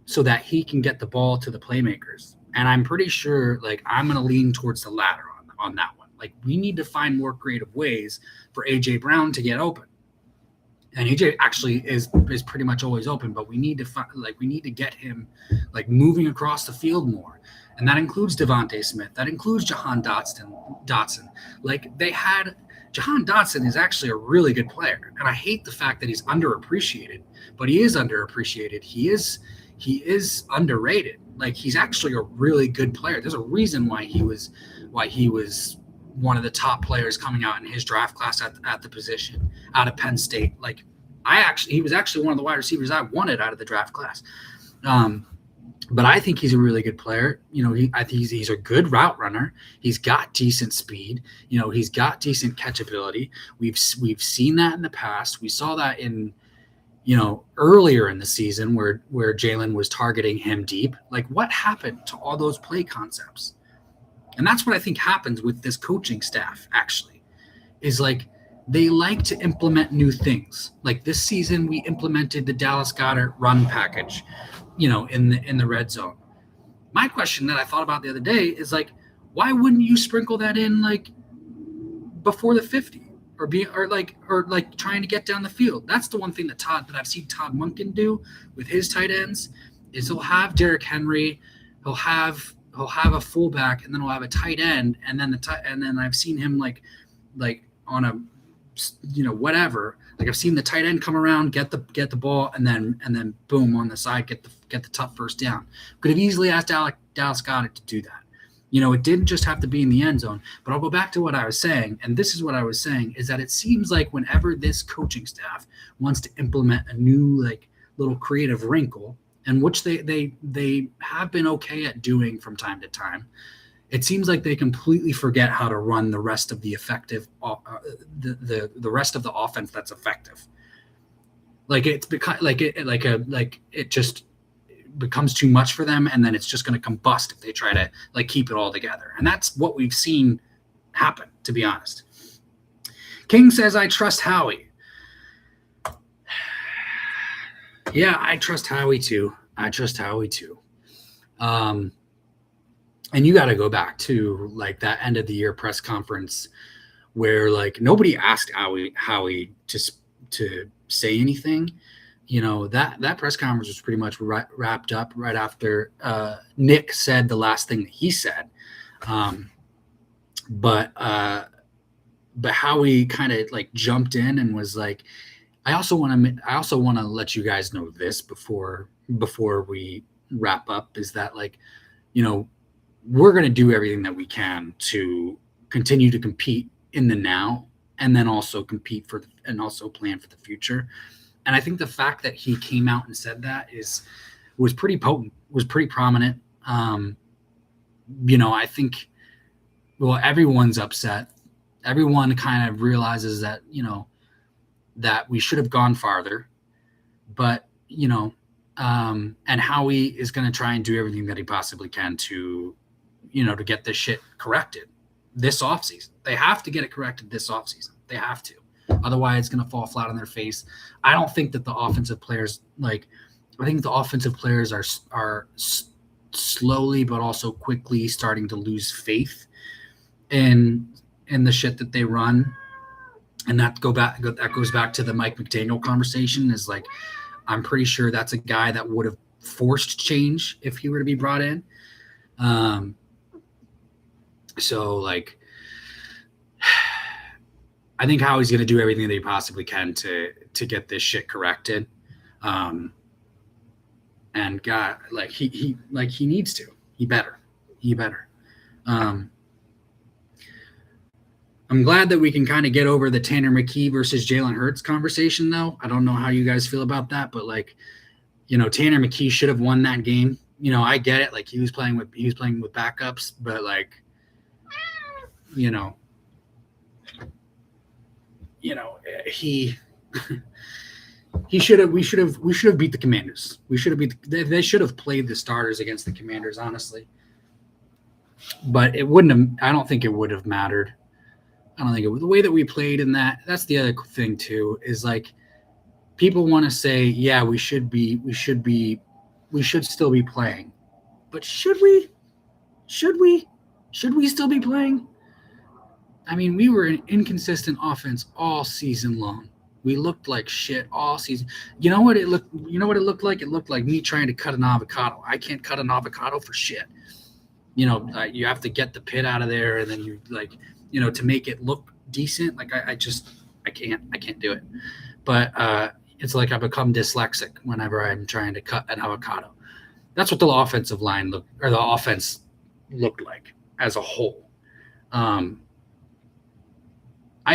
so that he can get the ball to the playmakers? And I'm pretty sure like I'm going to lean towards the latter on that one. Like we need to find more creative ways for AJ Brown to get open. And AJ actually is pretty much always open, but we need to get him like moving across the field more. And that includes Devontae Smith. That includes Jahan Dotson. Like Jahan Dotson is actually a really good player. And I hate the fact that he's underappreciated, but he is underappreciated. He is underrated. Like he's actually a really good player. There's a reason why he was one of the top players coming out in his draft class at the position out of Penn State. Like he was actually one of the wide receivers I wanted out of the draft class. But I think he's a really good player. I think he's a good route runner. He's got decent speed. He's got decent catchability. We've seen that in the past. We saw that in, earlier in the season where Jalen was targeting him deep. Like what happened to all those play concepts? And that's what I think happens with this coaching staff, actually, is like they like to implement new things. Like this season, we implemented the Dallas Goedert run package, in the red zone. My question that I thought about the other day is like, why wouldn't you sprinkle that in like before the 50 or trying to get down the field? That's the one thing that I've seen Todd Monken do with his tight ends is he'll have Derrick Henry, he'll have a fullback, and then he'll have a tight end, and then I've seen him like on a whatever. Like I've seen the tight end come around, get the ball, and then boom on the side, get the tough first down. Could have easily asked Dallas Goedert to do that. It didn't just have to be in the end zone. But I'll go back to what I was saying, and this is what I was saying, is that it seems like whenever this coaching staff wants to implement a new like little creative wrinkle, and which they have been okay at doing from time to time, it seems like they completely forget how to run the rest of the effective, the rest of the offense that's effective. Like it's because it just becomes too much for them, and then it's just going to combust if they try to like keep it all together. And that's what we've seen happen, to be honest. King says, I trust Howie. Yeah, I trust Howie too. And you got to go back to like that end of the year press conference where like nobody asked Howie to say anything. That press conference was pretty much wrapped up right after Nick said the last thing that he said. But Howie kind of like jumped in and was like, I also want to let you guys know this before we wrap up, is that like, we're going to do everything that we can to continue to compete in the now, and then also and also plan for the future. And I think the fact that he came out and said that was pretty potent, was pretty prominent. I think, well, everyone's upset. Everyone kind of realizes that, that we should have gone farther, but, and Howie is going to try and do everything that he possibly can to get this shit corrected this offseason. They have to get it corrected this offseason. They have to. Otherwise, it's going to fall flat on their face. I don't think that the offensive players, I think the offensive players are slowly but also quickly starting to lose faith in the shit that they run. And that goes back to the Mike McDaniel conversation. Is like, I'm pretty sure that's a guy that would have forced change if he were to be brought in. So like, I think Howie's going to do everything that he possibly can to get this shit corrected. And God, like he needs to. He better. I'm glad that we can kind of get over the Tanner McKee versus Jalen Hurts conversation, though. I don't know how you guys feel about that, but like, Tanner McKee should have won that game. I get it. Like he was playing with backups, but like, he should have. We should have beat the Commanders. They should have played the starters against the Commanders, honestly. But it wouldn't have. I don't think it would have mattered. I don't think it was the way that we played in that. That's the other thing too, is like people want to say, yeah, we should still be playing. But should we still be playing? I mean, we were an inconsistent offense all season long. We looked like shit all season. You know what it looked like? It looked like me trying to cut an avocado. I can't cut an avocado for shit. You have to get the pit out of there, and then you like, to make it look decent. Like I can't do it. But it's like I become dyslexic whenever I'm trying to cut an avocado. That's what the offensive line the offense looked like as a whole. I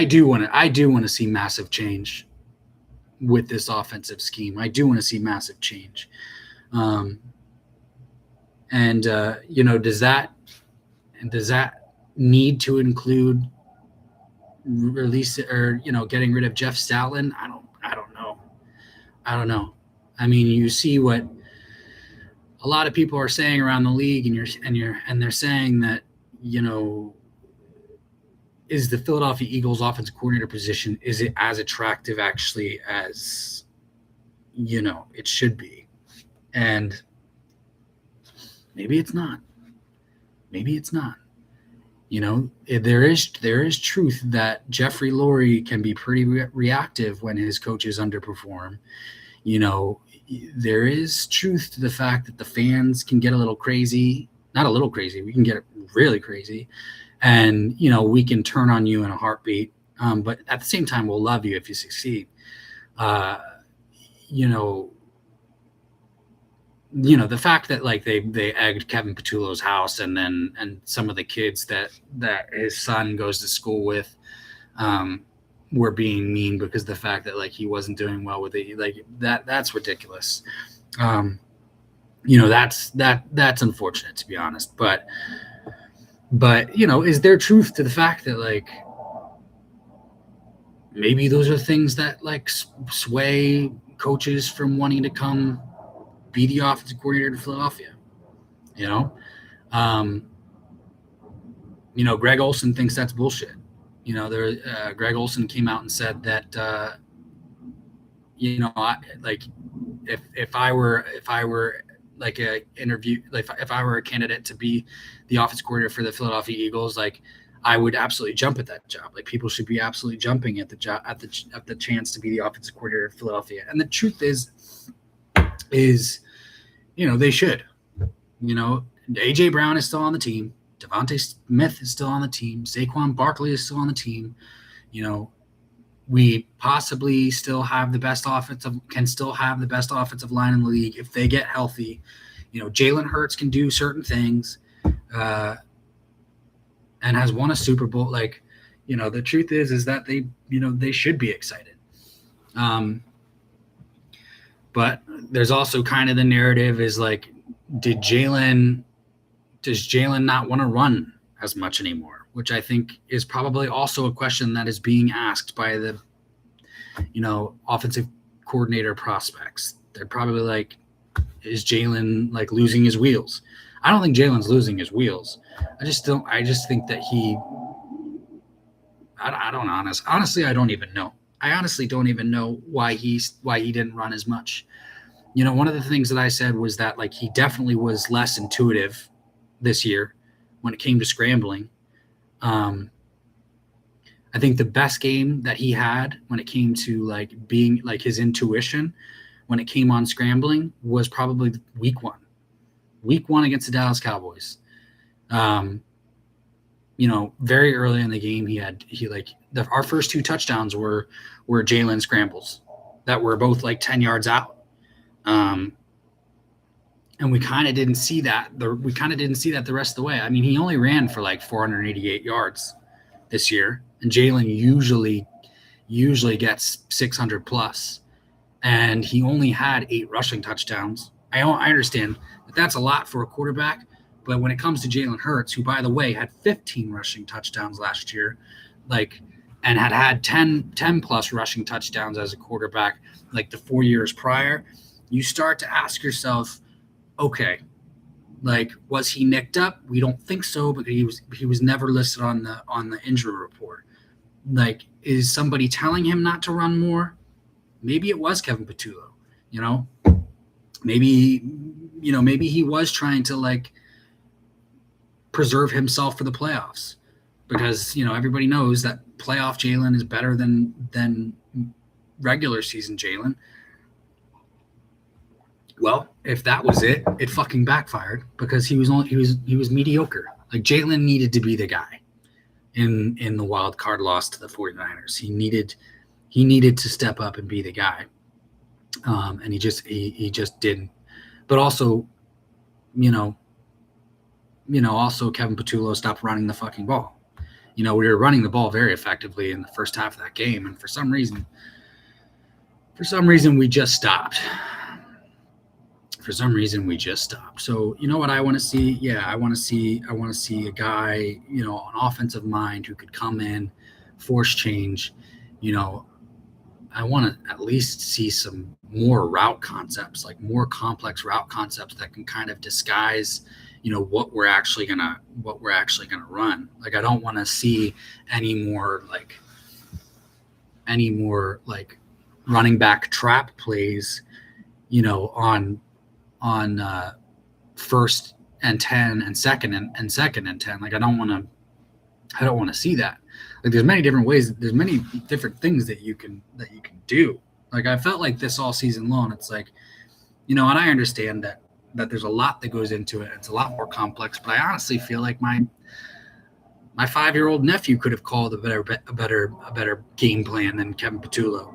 do want to see massive change with this offensive scheme. I do want to see massive change. Does that need to include release or getting rid of Jeff Stoutland? I don't know. I mean, you see what a lot of people are saying around the league, and they're saying that is the Philadelphia Eagles offensive coordinator position, is it as attractive actually as it should be? And maybe it's not. There is truth that Jeffrey Lurie can be pretty reactive when his coaches underperform. There is truth to the fact that the fans can get a little crazy. Not a little crazy. We can get really crazy. And, we can turn on you in a heartbeat. But at the same time, we'll love you if you succeed. The fact that like they egged Kevin Patullo's house and some of the kids that his son goes to school with were being mean because of the fact that like he wasn't doing well with it, like that's ridiculous. That's unfortunate, to be honest. But is there truth to the fact that like maybe those are things that like sway coaches from wanting to come be the offensive coordinator in Philadelphia? Greg Olson thinks that's bullshit. Greg Olson came out and said that if I were like a interview, like if I were a candidate to be the offensive coordinator for the Philadelphia Eagles, like I would absolutely jump at that job. Like people should be absolutely jumping at the job at the chance to be the offensive coordinator of Philadelphia. And the truth is they should. AJ Brown is still on the team. Devontae Smith is still on the team. Saquon Barkley is still on the team. We possibly still have the best offensive line in the league if they get healthy. Jalen Hurts can do certain things and has won a Super Bowl. Like, the truth is that they should be excited. But there's also kind of the narrative is like, does Jalen not want to run as much anymore? Which I think is probably also a question that is being asked by the, offensive coordinator prospects. They're probably like, is Jalen like losing his wheels? I don't think Jalen's losing his wheels. I just think that honestly, I don't even know. I honestly don't even know why he didn't run as much. one of the things that I said was that like he definitely was less intuitive this year when it came to scrambling. I think the best game that he had when it came to like being like his intuition when it came on scrambling was probably week one against the Dallas Cowboys. Very early in the game, our first two touchdowns were Jalen scrambles that were both like 10 yards out. And we kind of didn't see that. The rest of the way. I mean, he only ran for like 488 yards this year, and Jalen usually gets 600 plus, and he only had 8 rushing touchdowns. I understand that that's a lot for a quarterback, but when it comes to Jalen Hurts, who by the way had 15 rushing touchdowns last year, and had 10 plus rushing touchdowns as a quarterback like the 4 years prior, you start to ask yourself, okay, like, was he nicked up? We don't think so, but he was never listed on the injury report. Like, is somebody telling him not to run more? Maybe it was Kevin Patullo, maybe he was trying to like preserve himself for the playoffs, because everybody knows that playoff Jalen is better than regular season Jalen. Well, if that was it fucking backfired, because he was mediocre. Like, Jalen needed to be the guy in the wild card loss to the 49ers. He needed to step up and be the guy. And he just didn't. But also, also Kevin Patullo stopped running the fucking ball. We were running the ball very effectively in the first half of that game, and for some reason we just stopped. So, what I want to see? Yeah, I want to see a guy, an offensive mind who could come in, force change. I want to at least see some more route concepts, like more complex route concepts that can kind of disguise, what we're actually gonna run. Like, I don't want to see any more running back trap plays, on first and 10 and second and 10. Like, I don't want to see that. Like, there's many different ways. There's many different things that you can do. Like, I felt like this all season long. It's like, and I understand that there's a lot that goes into it. It's a lot more complex. But I honestly feel like my 5-year-old nephew could have called a better game plan than Kevin Patullo.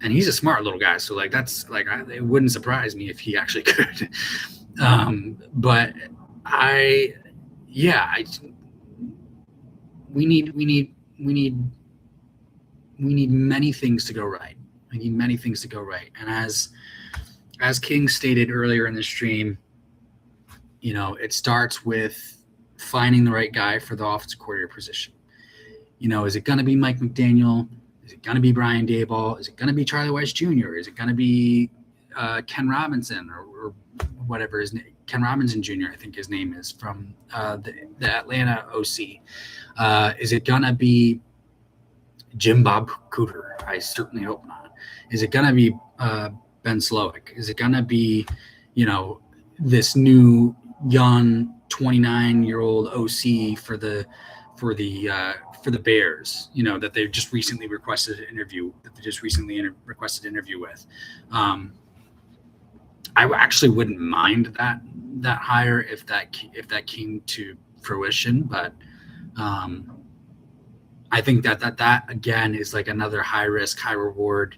And he's a smart little guy, so like that's like it wouldn't surprise me if he actually could. But we need many things to go right. We need many things to go right. And as King stated earlier in the stream, it starts with finding the right guy for the offensive coordinator position. Is it going to be Mike McDaniel? Is it going to be Brian Daboll? Is it going to be Charlie Weiss Jr.? Is it going to be Ken Robinson or whatever his name? Ken Robinson Jr., I think his name is, from the Atlanta OC. Is it going to be Jim Bob Cooter? I certainly hope not. Is it going to be Ben Slowick? Is it going to be, this new young 29-year-old OC for the Bears, that they've just recently requested an interview with. I actually wouldn't mind that hire if that came to fruition, but I think that again is like another high risk, high reward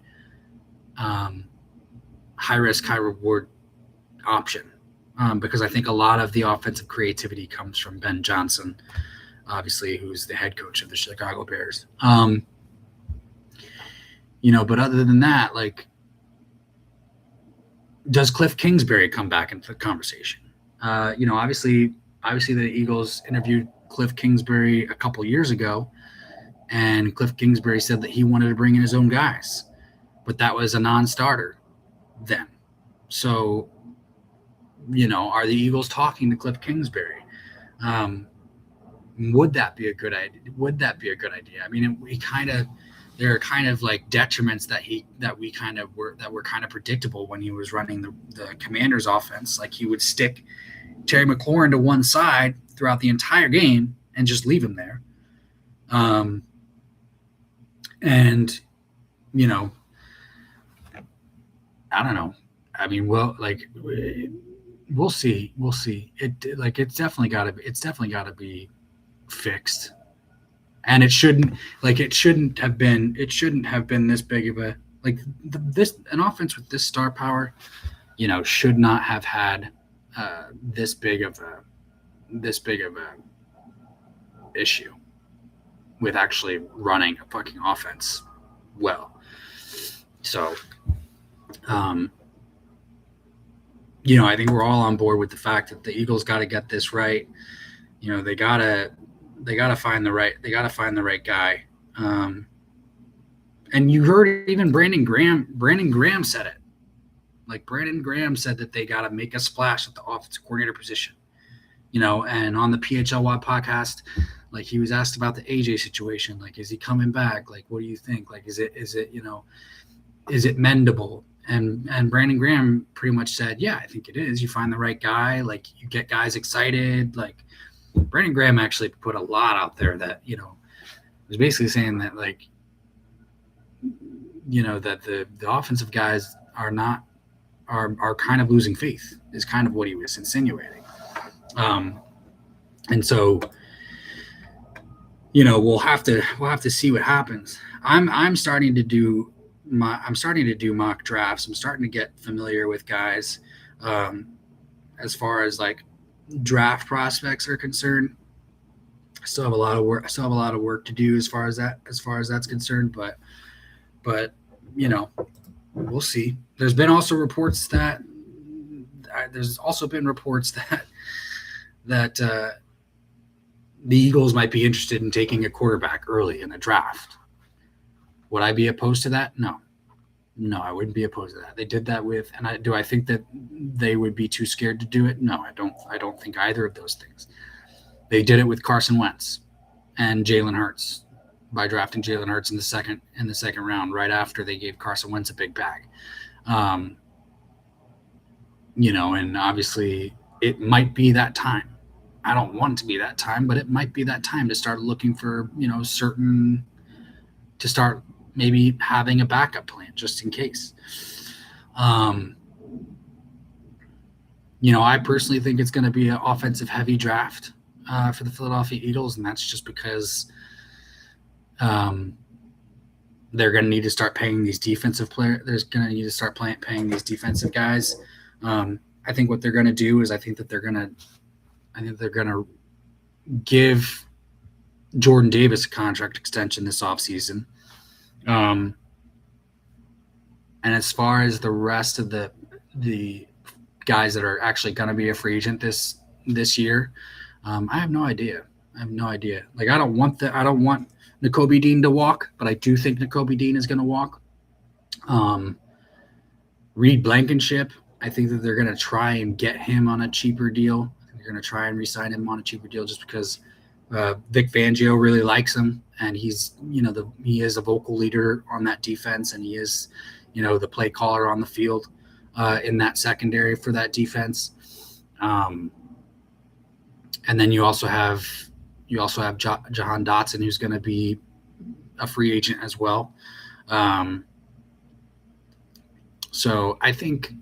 option, because I think a lot of the offensive creativity comes from Ben Johnson, obviously, who's the head coach of the Chicago Bears. But other than that, like, does Cliff Kingsbury come back into the conversation? Obviously the Eagles interviewed Cliff Kingsbury a couple years ago, and Cliff Kingsbury said that he wanted to bring in his own guys, but that was a non-starter then. So, are the Eagles talking to Cliff Kingsbury? Would that be a good idea? I mean, we kind of there are kind of like detriments that were kind of predictable when he was running the Commanders offense. Like he would stick Terry McLaurin to one side throughout the entire game and just leave him there. And you know, I don't know. I mean, well, like we'll see. We'll see. It's definitely got to be fixed. And it shouldn't have been this big of a like this an offense with this star power, should not have had this big of a issue with actually running a fucking offense well. So, I think we're all on board with the fact that the Eagles got to get this right. They gotta find the right guy. And you heard even Brandon Graham said it. Like Brandon Graham said that they got to make a splash at the offensive coordinator position. And on the PHLY podcast, like he was asked about the AJ situation. Like, is he coming back? Like, what do you think? Like, is it mendable? And Brandon Graham pretty much said, yeah, I think it is. You find the right guy. Like, you get guys excited. Like, Brandon Graham actually put a lot out there that, was basically saying that, like, that the offensive guys are kind of losing faith is kind of what he was insinuating. And so, we'll have to see what happens. I'm starting to do mock drafts. I'm starting to get familiar with guys, as far as like draft prospects are concerned. I still have a lot of work to do as far as that's concerned, but we'll see. There's also been reports that the Eagles might be interested in taking a quarterback early in the draft. Would I be opposed to that? No, I wouldn't be opposed to that. They did that do I think that they would be too scared to do it? No, I don't think either of those things. They did it with Carson Wentz and Jalen Hurts by drafting Jalen Hurts in the second round, right after they gave Carson Wentz a big bag. And obviously it might be that time. I don't want it to be that time, but it might be that time to start looking for, to start maybe having a backup plan just in case. I personally think it's going to be an offensive heavy draft for the Philadelphia Eagles, and that's just because they're going to need to start paying these defensive players. They're going to need to start paying these defensive guys. I think what they're going to do is I think they're going to give Jordan Davis a contract extension this offseason. And as far as the rest of the guys that are actually going to be a free agent this year, I have no idea. Like, I don't want Nakobe Dean to walk, but I do think Nakobe Dean is going to walk. Reed Blankenship, I think that they're going to try and get him on a cheaper deal. They're going to try and re-sign him on a cheaper deal just because Vic Fangio really likes him, and he's he is a vocal leader on that defense, and he is the play caller on the field in that secondary for that defense. And then you also have Jahan Dotson, who's going to be a free agent as well. So I think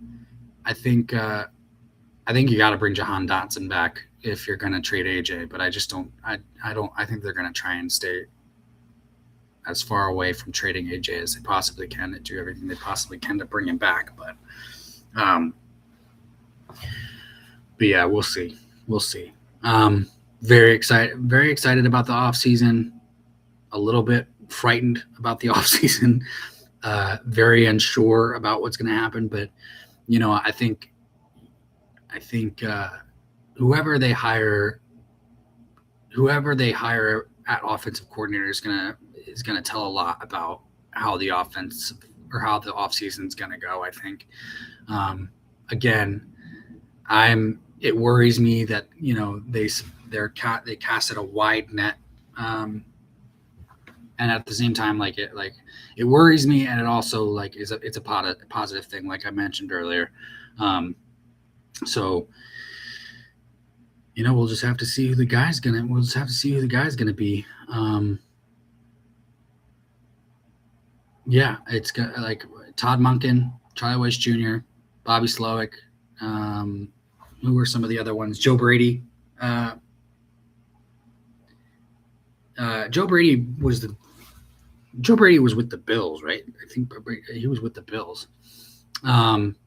you got to bring Jahan Dotson back if you're going to trade AJ, but I just don't. I think they're going to try and stay as far away from trading AJ as they possibly can and do everything they possibly can to bring him back. But yeah, we'll see. Very excited about the off season. A little bit frightened about the off season. Very unsure about what's going to happen, but I think whoever they hire at offensive coordinator is gonna tell a lot about how the offense or how the offseason is gonna go. I think. Again, it worries me that they casted a wide net and at the same time, it worries me, and it also like it's a positive thing, like I mentioned earlier. Um, so we'll just have to see who the guy's gonna. We'll just have to see who the guy's gonna be. Yeah, it's got like Todd Monken, Charlie Weiss Jr., Bobby Slowick. Um, who were some of the other ones? Joe Brady. Uh, Joe Brady was the Joe Brady was with the Bills, right? I think he was with the Bills. Um,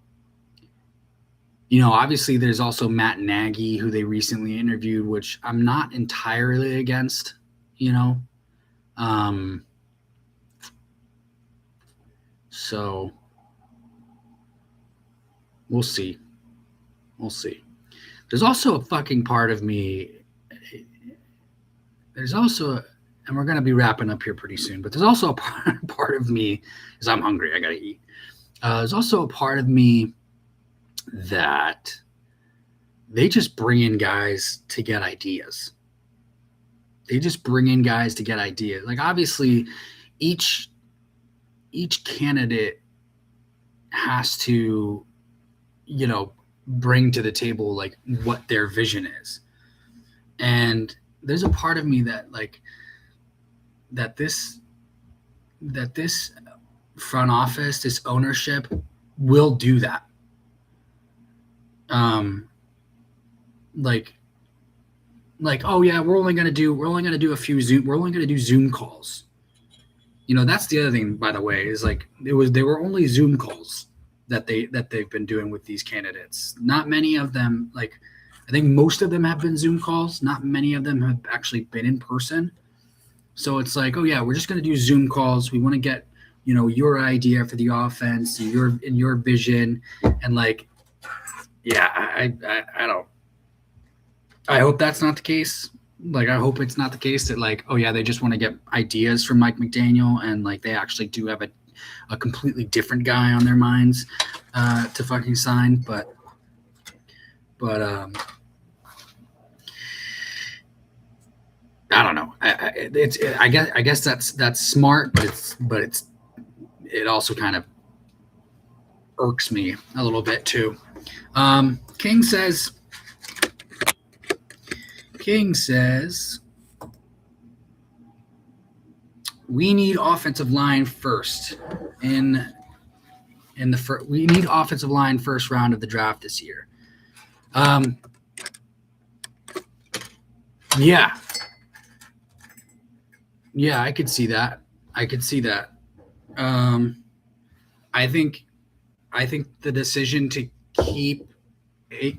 obviously there's also Matt Nagy, who they recently interviewed, which I'm not entirely against. You know, um, so we'll see. We'll see. There's also a fucking part of me. There's also, and we're gonna be wrapping up here pretty soon, but there's also a part of me, because I'm hungry. I gotta eat. There's also a part of me that they just bring in guys to get ideas. They just bring in guys to get ideas. Like obviously, each candidate has to, bring to the table like what their vision is. And there's a part of me that like that this front office, this ownership will do that. Um, like oh yeah, we're only gonna do a few Zoom. We're only gonna do Zoom calls. That's the other thing, by the way, is like they were only Zoom calls that they've been doing with these candidates. Not many of them, like I think most of them have been Zoom calls. Not many of them have actually been in person. So it's like, oh yeah, we're just gonna do Zoom calls. We want to get your idea for the offense, your vision, and like, yeah, I don't. I hope that's not the case. Like, I hope it's not the case that like, oh yeah, they just want to get ideas from Mike McDaniel, and like they actually do have a completely different guy on their minds to fucking sign. But I don't know. I guess that's smart, but it also kind of irks me a little bit too. King says we need offensive line first we need offensive line first round of the draft this year. Yeah, I could see that. I think the decision to keep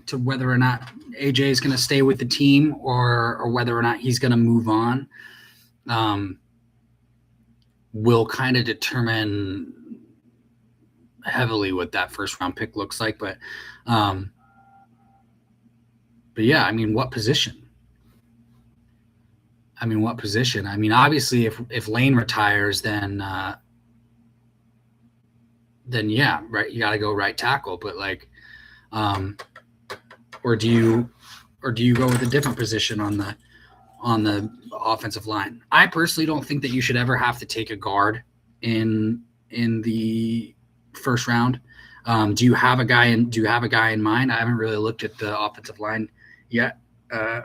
to whether or not AJ is going to stay with the team or whether or not he's going to move on will kind of determine heavily what that first round pick looks like. But yeah, I mean, what position? I mean, obviously, if Lane retires, then yeah, right, you got to go right tackle. But like, or do you go with a different position on the offensive line? I personally don't think that you should ever have to take a guard in the first round. Do you have a guy in mind? I haven't really looked at the offensive line yet. I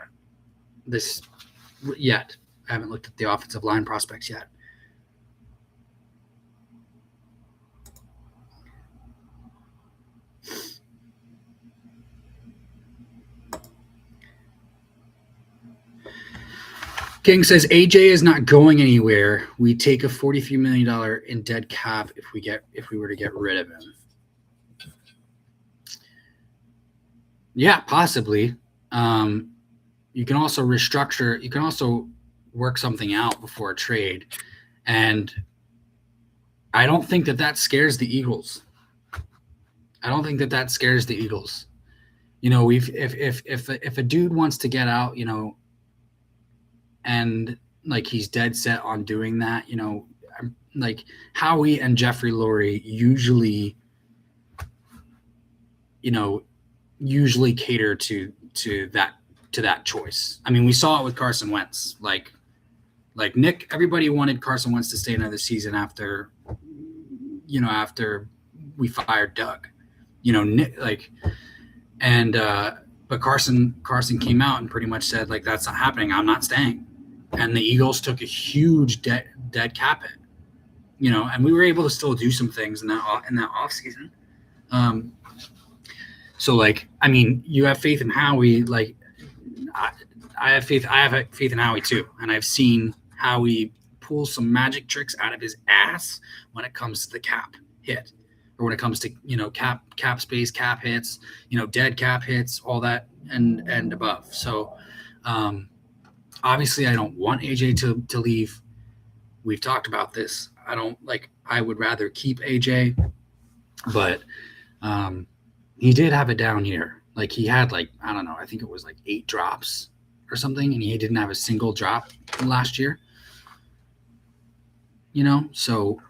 haven't looked at the offensive line prospects yet. King says AJ is not going anywhere. We take a $43 million in dead cap if we were to get rid of him. Yeah, possibly. You can also restructure. You can also work something out before a trade, and I don't think that scares the Eagles. If a dude wants to get out, and like he's dead set on doing that, like Howie and Jeffrey Lurie usually cater to that choice. I mean, we saw it with Carson Wentz. Like Like Nick, everybody wanted Carson Wentz to stay another season after we fired Doug. Nick, like, and but Carson came out and pretty much said, like, that's not happening. I'm not staying. And the Eagles took a huge dead cap hit. And we were able to still do some things in that offseason. So, like, I mean, you have faith in Howie. Like, I have faith. I have faith in Howie too, and I've seen Howie pull some magic tricks out of his ass when it comes to the cap hit, or when it comes to cap space, cap hits, dead cap hits, all that and above. So, obviously, I don't want AJ to leave. We've talked about this. I would rather keep AJ, but he did have a down year. Like, he had, like, I don't know, I think it was like 8 drops or something, and he didn't have a single drop last year. So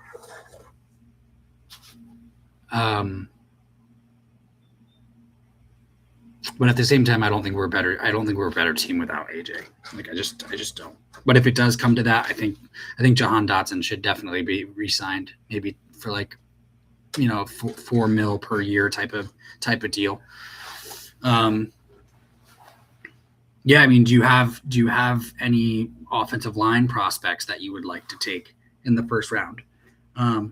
but at the same time, I don't think we're a better team without AJ. Like, I just don't. But if it does come to that, I think Jahan Dotson should definitely be re-signed, maybe for like, $4 million per year type of deal. Yeah, I mean, do you have any offensive line prospects that you would like to take in the first round? I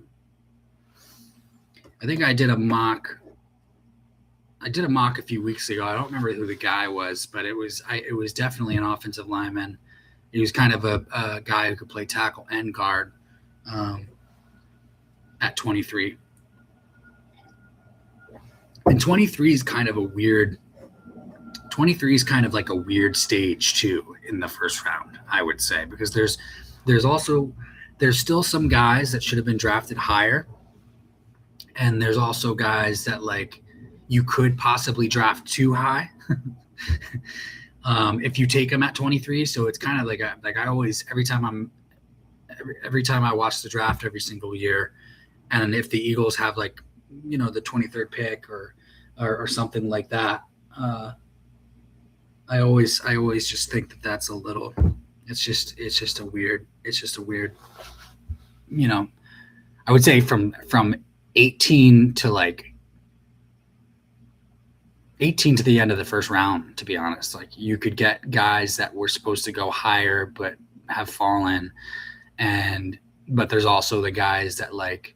think I did a mock a few weeks ago. I don't remember who the guy was, but it was definitely an offensive lineman. He was kind of a guy who could play tackle and guard at 23. And 23 is kind of like a weird stage too in the first round, I would say, because there's still some guys that should have been drafted higher, and there's also guys that, like, you could possibly draft too high if you take them at 23. So it's kind of like I always, every time I watch the draft every single year, and if the Eagles have, like, the 23rd pick or something like that, I always just think that that's a little. It's just a weird. I would say from 18 to the end of the first round, to be honest. Like, you could get guys that were supposed to go higher but have fallen, but there's also the guys that, like,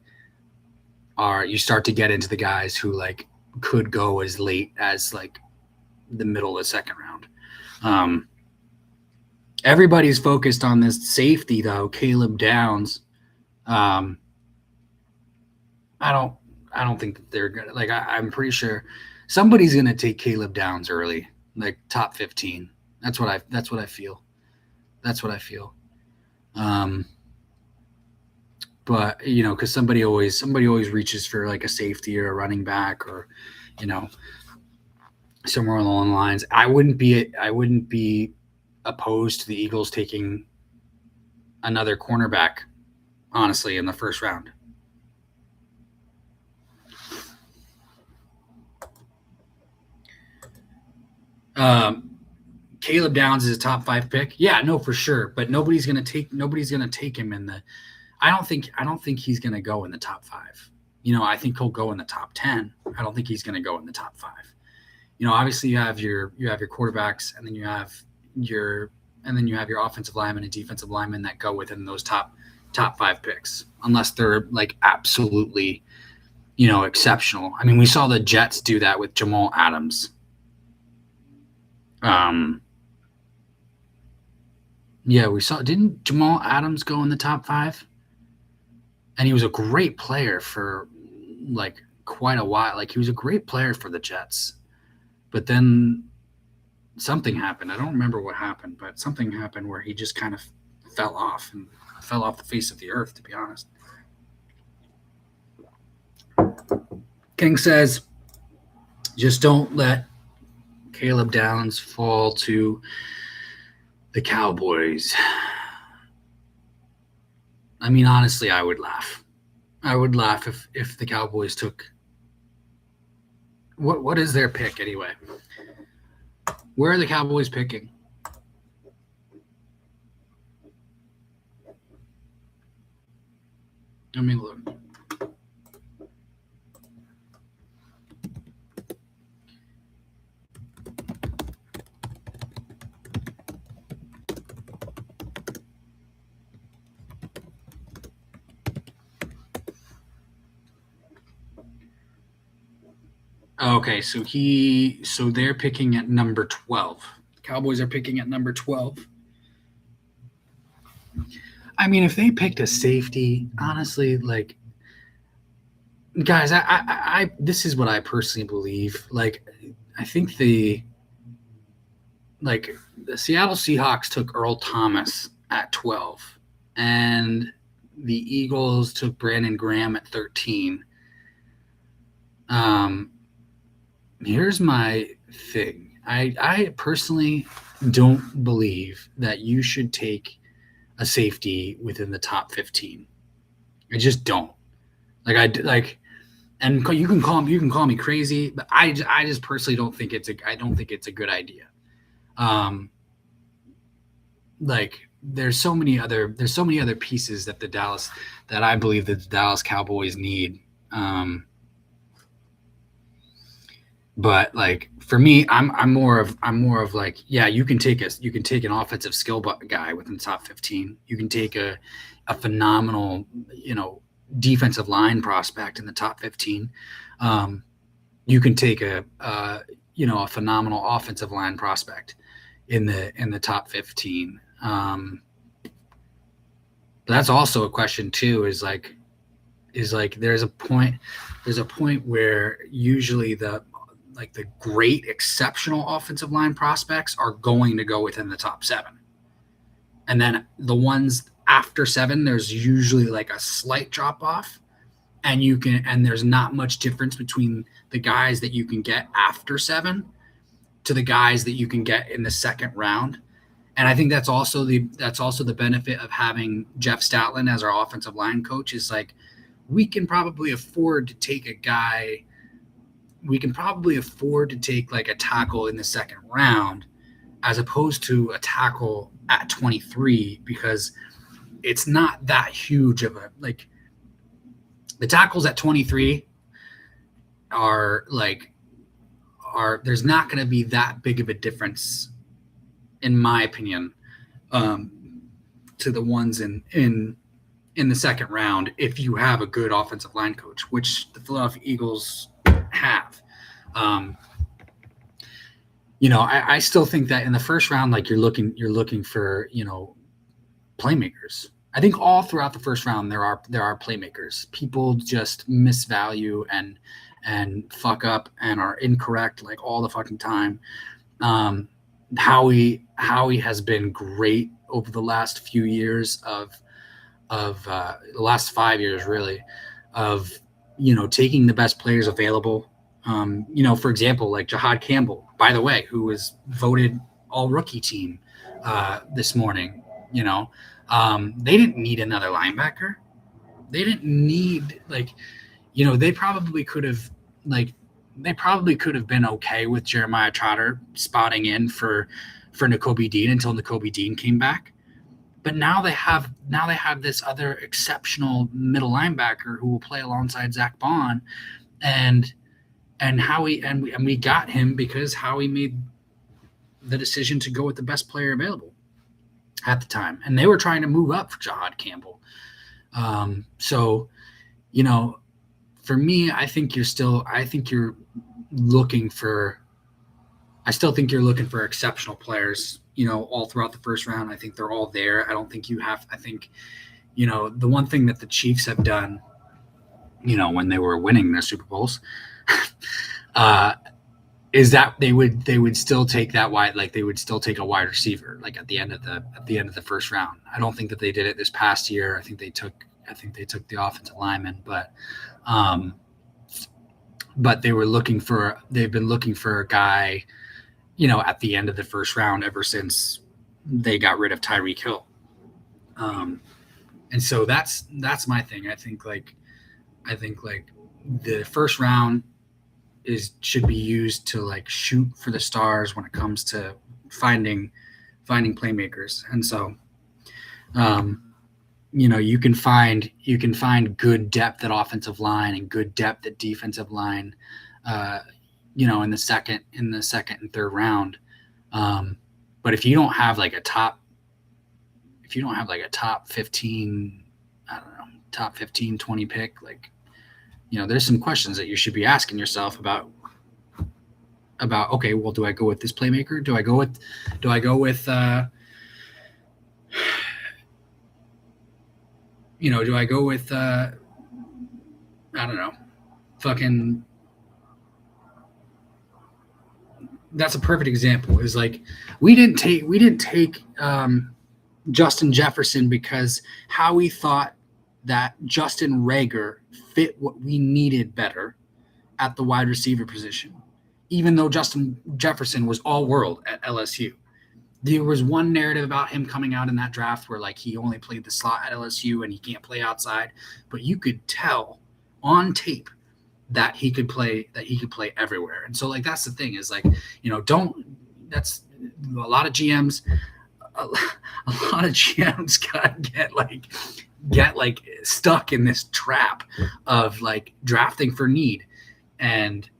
you start to get into the guys who, like, could go as late as, like, the middle of the second round. Everybody's focused on this safety, though, Caleb Downs. I don't think that they're good. Like, I'm pretty sure somebody's going to take Caleb Downs early, like top 15. That's what I feel. But because somebody always reaches for, like, a safety or a running back, or somewhere along the lines. I wouldn't be opposed to the Eagles taking another cornerback, honestly, in the first round. Caleb Downs is a top 5 pick. Yeah, no, for sure. But nobody's gonna take him in the. I don't think he's gonna go in the top 5. I think he'll go in the top 10. I don't think he's gonna go in the top 5. Obviously you have your quarterbacks, and then you have your offensive linemen and defensive linemen that go within those top 5 picks, unless they're, like, absolutely, exceptional. I mean, we saw the Jets do that with Jamal Adams. Yeah, didn't Jamal Adams go in the top 5? And he was a great player for, like, quite a while. Like, he was a great player for the Jets. But then something happened. I don't remember what happened, but something happened where he just kind of fell off the face of the earth, to be honest. King says, just don't let Caleb Downs fall to the Cowboys. I mean, honestly, I would laugh. If the Cowboys took. What is their pick anyway? Where are the Cowboys picking? Let me look. Okay, so they're picking at number 12. Cowboys are picking at number 12. I mean, if they picked a safety, honestly, like guys, this is what I personally believe. Like, I think the Seattle Seahawks took Earl Thomas at 12, and the Eagles took Brandon Graham at 13. Here's my thing. I personally don't believe that you should take a safety within the top 15. I just don't. And you can call me crazy, but I just personally don't think it's a good idea. Like there's so many other pieces that I believe that the Dallas Cowboys need. But like for me, I'm more of like, yeah, you can take an offensive skill guy within the top 15. You can take a phenomenal, defensive line prospect in the top 15. You can take a phenomenal offensive line prospect in the top 15. But that's also a question too, is like there's a point where usually the great exceptional offensive line prospects are going to go within the top 7. And then the ones after 7, there's usually like a slight drop off, and there's not much difference between the guys that you can get after 7 to the guys that you can get in the second round. And I think that's also the benefit of having Jeff Stoutland as our offensive line coach, is like we can probably afford to take a guy. We can probably afford to take like a tackle in the second round as opposed to a tackle at 23, because it's not that huge of a, like, the tackles at 23 there's not going to be that big of a difference, in my opinion, to the ones in the second round if you have a good offensive line coach, which the Philadelphia Eagles have. I still think that in the first round, like you're looking for, playmakers. I think all throughout the first round there are playmakers. People just misvalue and fuck up and are incorrect like all the fucking time. Howie has been great over the last few years of the last 5 years really of taking the best players available. For example, like Jahad Campbell, by the way, who was voted all rookie team this morning. They didn't need another linebacker. They didn't need they probably could have been okay with Jeremiah Trotter spotting in for Nakobe Dean until Nakobe Dean came back. But now they have this other exceptional middle linebacker who will play alongside Zach Bond, and Howie, and we got him because Howie made the decision to go with the best player available at the time, and they were trying to move up for Jahad Campbell. For me, I still think you're looking for exceptional players, all throughout the first round. I think they're all there. I don't think the one thing that the Chiefs have done, when they were winning their Super Bowls, is that they would still take that they would still take a wide receiver, like at the end of the first round. I don't think that they did it this past year. I think they took the offensive lineman, but they've been looking for a guy, at the end of the first round ever since they got rid of Tyreek Hill. And so that's my thing. I think the first round should be used to shoot for the stars when it comes to finding playmakers. And so, you can find good depth at offensive line and good depth at defensive line, in the second and third round. But if you don't have like a top 15, I don't know, top 15, 20 pick, like, there's some questions that you should be asking yourself about, okay, well, do I go with this playmaker? Do I go with I don't know, fucking, that's a perfect example, is like, we didn't take Justin Jefferson because Howie thought that Justin Reagor fit what we needed better at the wide receiver position, even though Justin Jefferson was all world at LSU. There was one narrative about him coming out in that draft where like he only played the slot at LSU and he can't play outside, but you could tell on tape that he could play everywhere. And so like, that's the thing, is like, that's a lot of GMs gotta get stuck in this trap of like drafting for need, and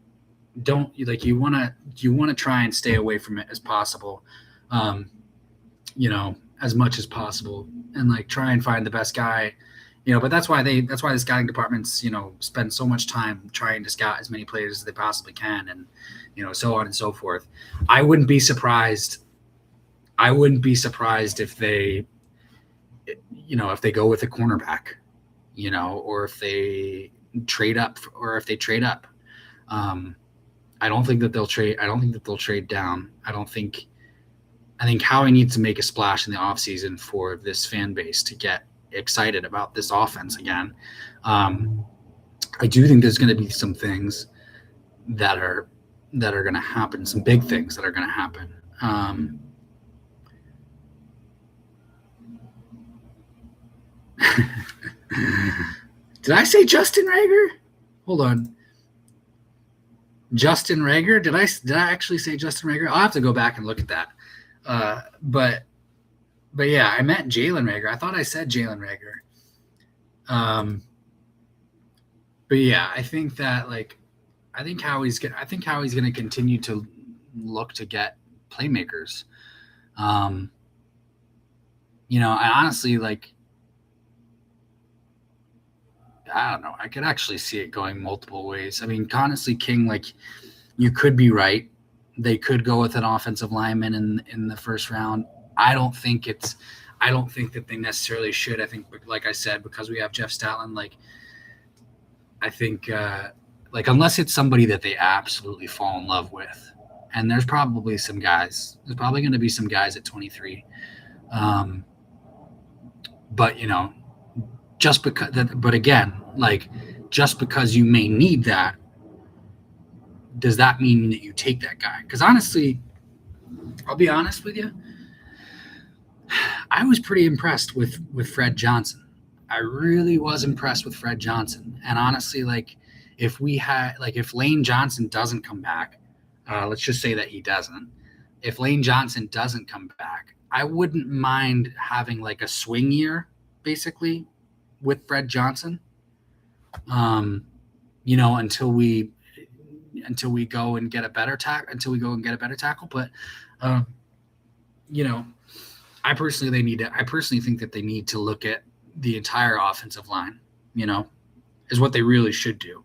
you want to try and stay away from it as possible, as much as possible, and like try and find the best guy, but that's why the scouting departments, spend so much time trying to scout as many players as they possibly can, and so on and so forth. I wouldn't be surprised if they go with a cornerback, or if they trade up, I don't think that they'll trade down. I think Howie needs to make a splash in the offseason for this fan base to get excited about this offense again. I do think there's going to be some things that are going to happen, some big things that are going to happen. Did I say Justin Reagor? Hold on. Justin Reagor? Did I actually say Justin Reagor? I'll have to go back and look at that. But yeah, I meant Jalen Reagor. I thought I said Jalen Reagor. But yeah, I think that Howie's going to continue to look to get playmakers. I honestly, I don't know. I could actually see it going multiple ways. I mean, honestly, King, you could be right. They could go with an offensive lineman in the first round. I don't think that they necessarily should. I think, like I said, because we have Jeff Statland, I think, unless it's somebody that they absolutely fall in love with, and there's probably some guys. There's probably going to be some guys at 23. But just because you may need that, does that mean that you take that guy? Because honestly, I'll be honest with you, I was pretty impressed with Fred Johnson. I really was impressed with Fred Johnson. And honestly, if Lane Johnson doesn't come back, let's just say that he doesn't. If Lane Johnson doesn't come back, I wouldn't mind having a swing year, basically, with Fred Johnson. Until we go and get a better tackle. But I personally think that they need to look at the entire offensive line, is what they really should do.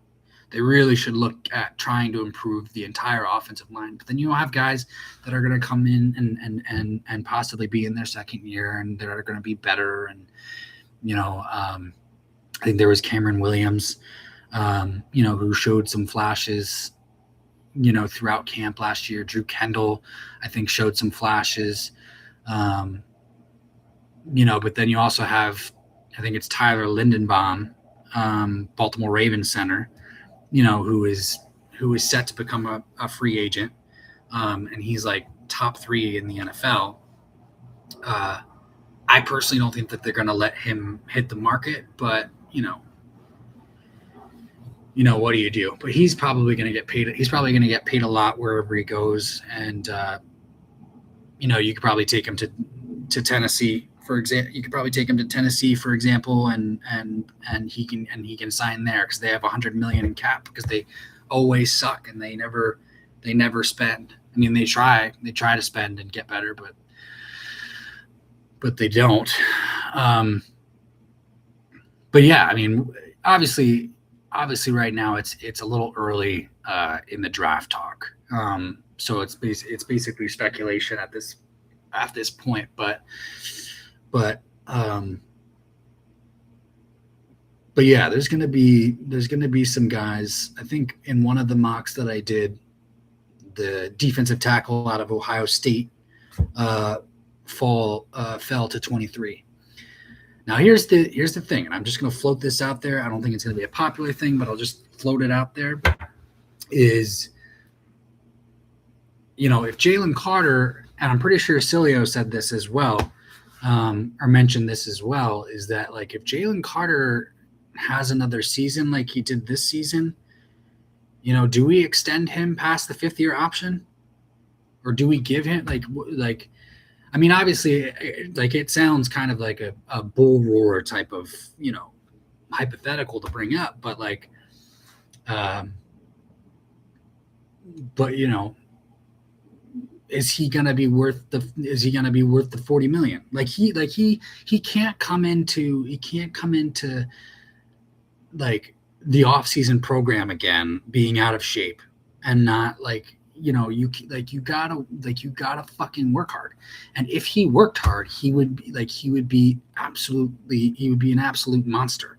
They really should look at trying to improve the entire offensive line. But then you'll have guys that are going to come in and possibly be in their second year and that are going to be better. And, I think there was Cameron Williams, who showed some flashes, throughout camp last year. Drew Kendall, I think, showed some flashes. But then you also have, I think it's Tyler Lindenbaum, Baltimore Ravens center, who is set to become a free agent. And he's top 3 in the NFL. I personally don't think that they're going to let him hit the market, but what do you do? But he's probably going to get paid. He's probably going to get paid a lot wherever he goes. And, you could probably take him to Tennessee for example, you could probably take him to Tennessee, for example, and he can sign there because they have $100 million in cap because they always suck and they never spend. I mean, they try to spend and get better, but they don't. But yeah, I mean, obviously right now it's a little early in the draft talk. So it's basically speculation at this point, but yeah, there's gonna be some guys. I think in one of the mocks that I did, the defensive tackle out of Ohio State fell to 23. Now here's the thing, and I'm just gonna float this out there. I don't think it's gonna be a popular thing, but I'll just float it out there. Is, if Jalen Carter, and I'm pretty sure Cilio said this as well, or mentioned this as well, is that like if Jalen Carter has another season like he did this season, do we extend him past the 5th-year option, or do we give him like? I mean, obviously, like it sounds kind of like a bull roar type of hypothetical to bring up, but like, is he gonna be worth the 40 million? Like he can't come into like the off-season program again being out of shape and not you gotta fucking work hard. And if he worked hard, he would be an absolute monster,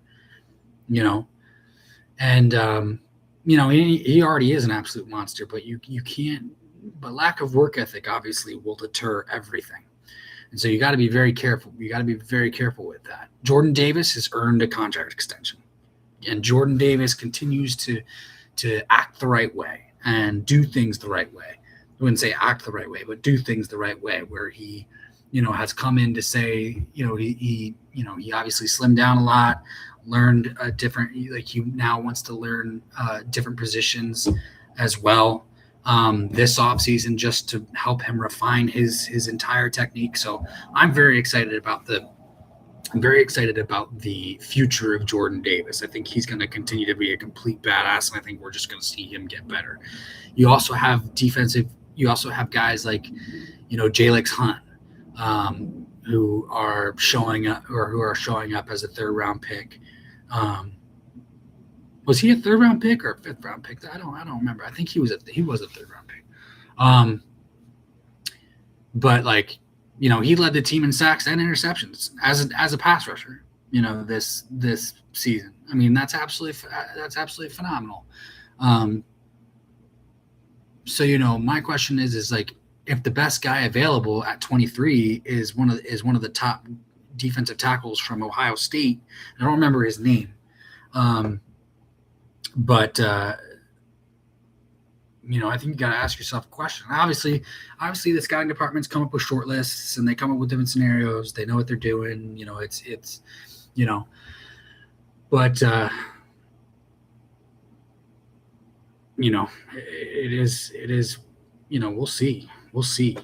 and he already is an absolute monster, but you can't. But lack of work ethic obviously will deter everything. And so you got to be very careful. You got to be very careful with that. Jordan Davis has earned a contract extension, and Jordan Davis continues to act the right way and do things the right way. I wouldn't say act the right way, but do things the right way, where he, has come in to say, he obviously slimmed down a lot, learned a different, he now wants to learn different positions as well. This offseason, just to help him refine his entire technique. So I'm very excited about the future of Jordan Davis. I think he's going to continue to be a complete badass, and I think we're just going to see him get better. You also have guys like, Jalix Hunt, who are showing up as a 3rd-round pick. Was he a 3rd-round pick or a 5th-round pick? I don't remember. I think he was a 3rd-round pick. But he led the team in sacks and interceptions as a pass rusher. This season. I mean, that's absolutely phenomenal. So my question is like, if the best guy available at 23 is one of the top defensive tackles from Ohio State, I don't remember his name. But I think you got to ask yourself a question. Obviously, the scouting departments come up with short lists and they come up with different scenarios. They know what they're doing. But it is. We'll see.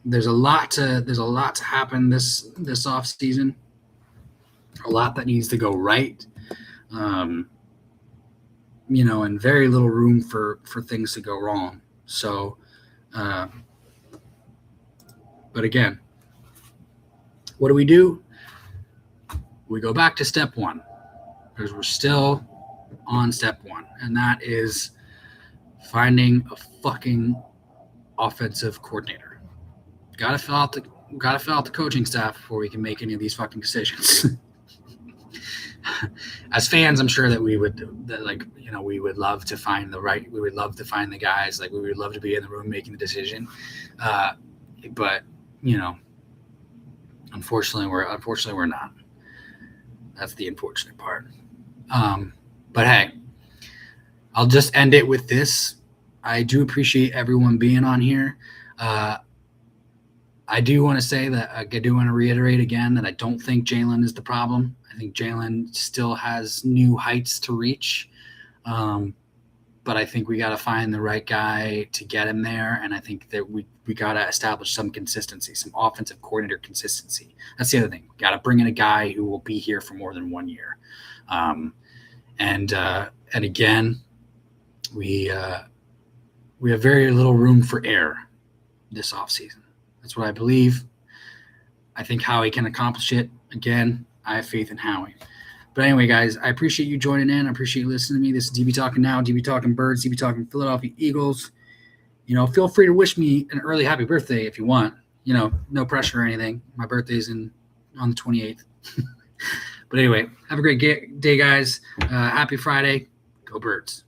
There's a lot to happen this off season. A lot that needs to go right. And very little room for things to go wrong. So, but again, what do? We go back to step one, because we're still on step one, and that is finding a fucking offensive coordinator. Gotta fill out the coaching staff before we can make any of these fucking decisions. As fans, I'm sure that we would love to find the guys. Like, we would love to be in the room making the decision. But unfortunately we're not. That's the unfortunate part. But hey, I'll just end it with this. I do appreciate everyone being on here. I do want to say that I do want to reiterate again that I don't think Jalen is the problem. I think Jalen still has new heights to reach. but I think we got to find the right guy to get him there. And I think that we got to establish some consistency, some offensive coordinator consistency. That's the other thing. We got to bring in a guy who will be here for more than 1 year. And again, we have very little room for error this offseason. That's what I believe. I think Howie can accomplish it. Again, I have faith in Howie. But anyway, guys, I appreciate you joining in. I appreciate you listening to me. This is DB Talking Now, DB Talking Birds, DB Talking Philadelphia Eagles. Feel free to wish me an early happy birthday if you want. No pressure or anything. My birthday's on the 28th. But anyway, have a great day, guys. Happy Friday. Go Birds.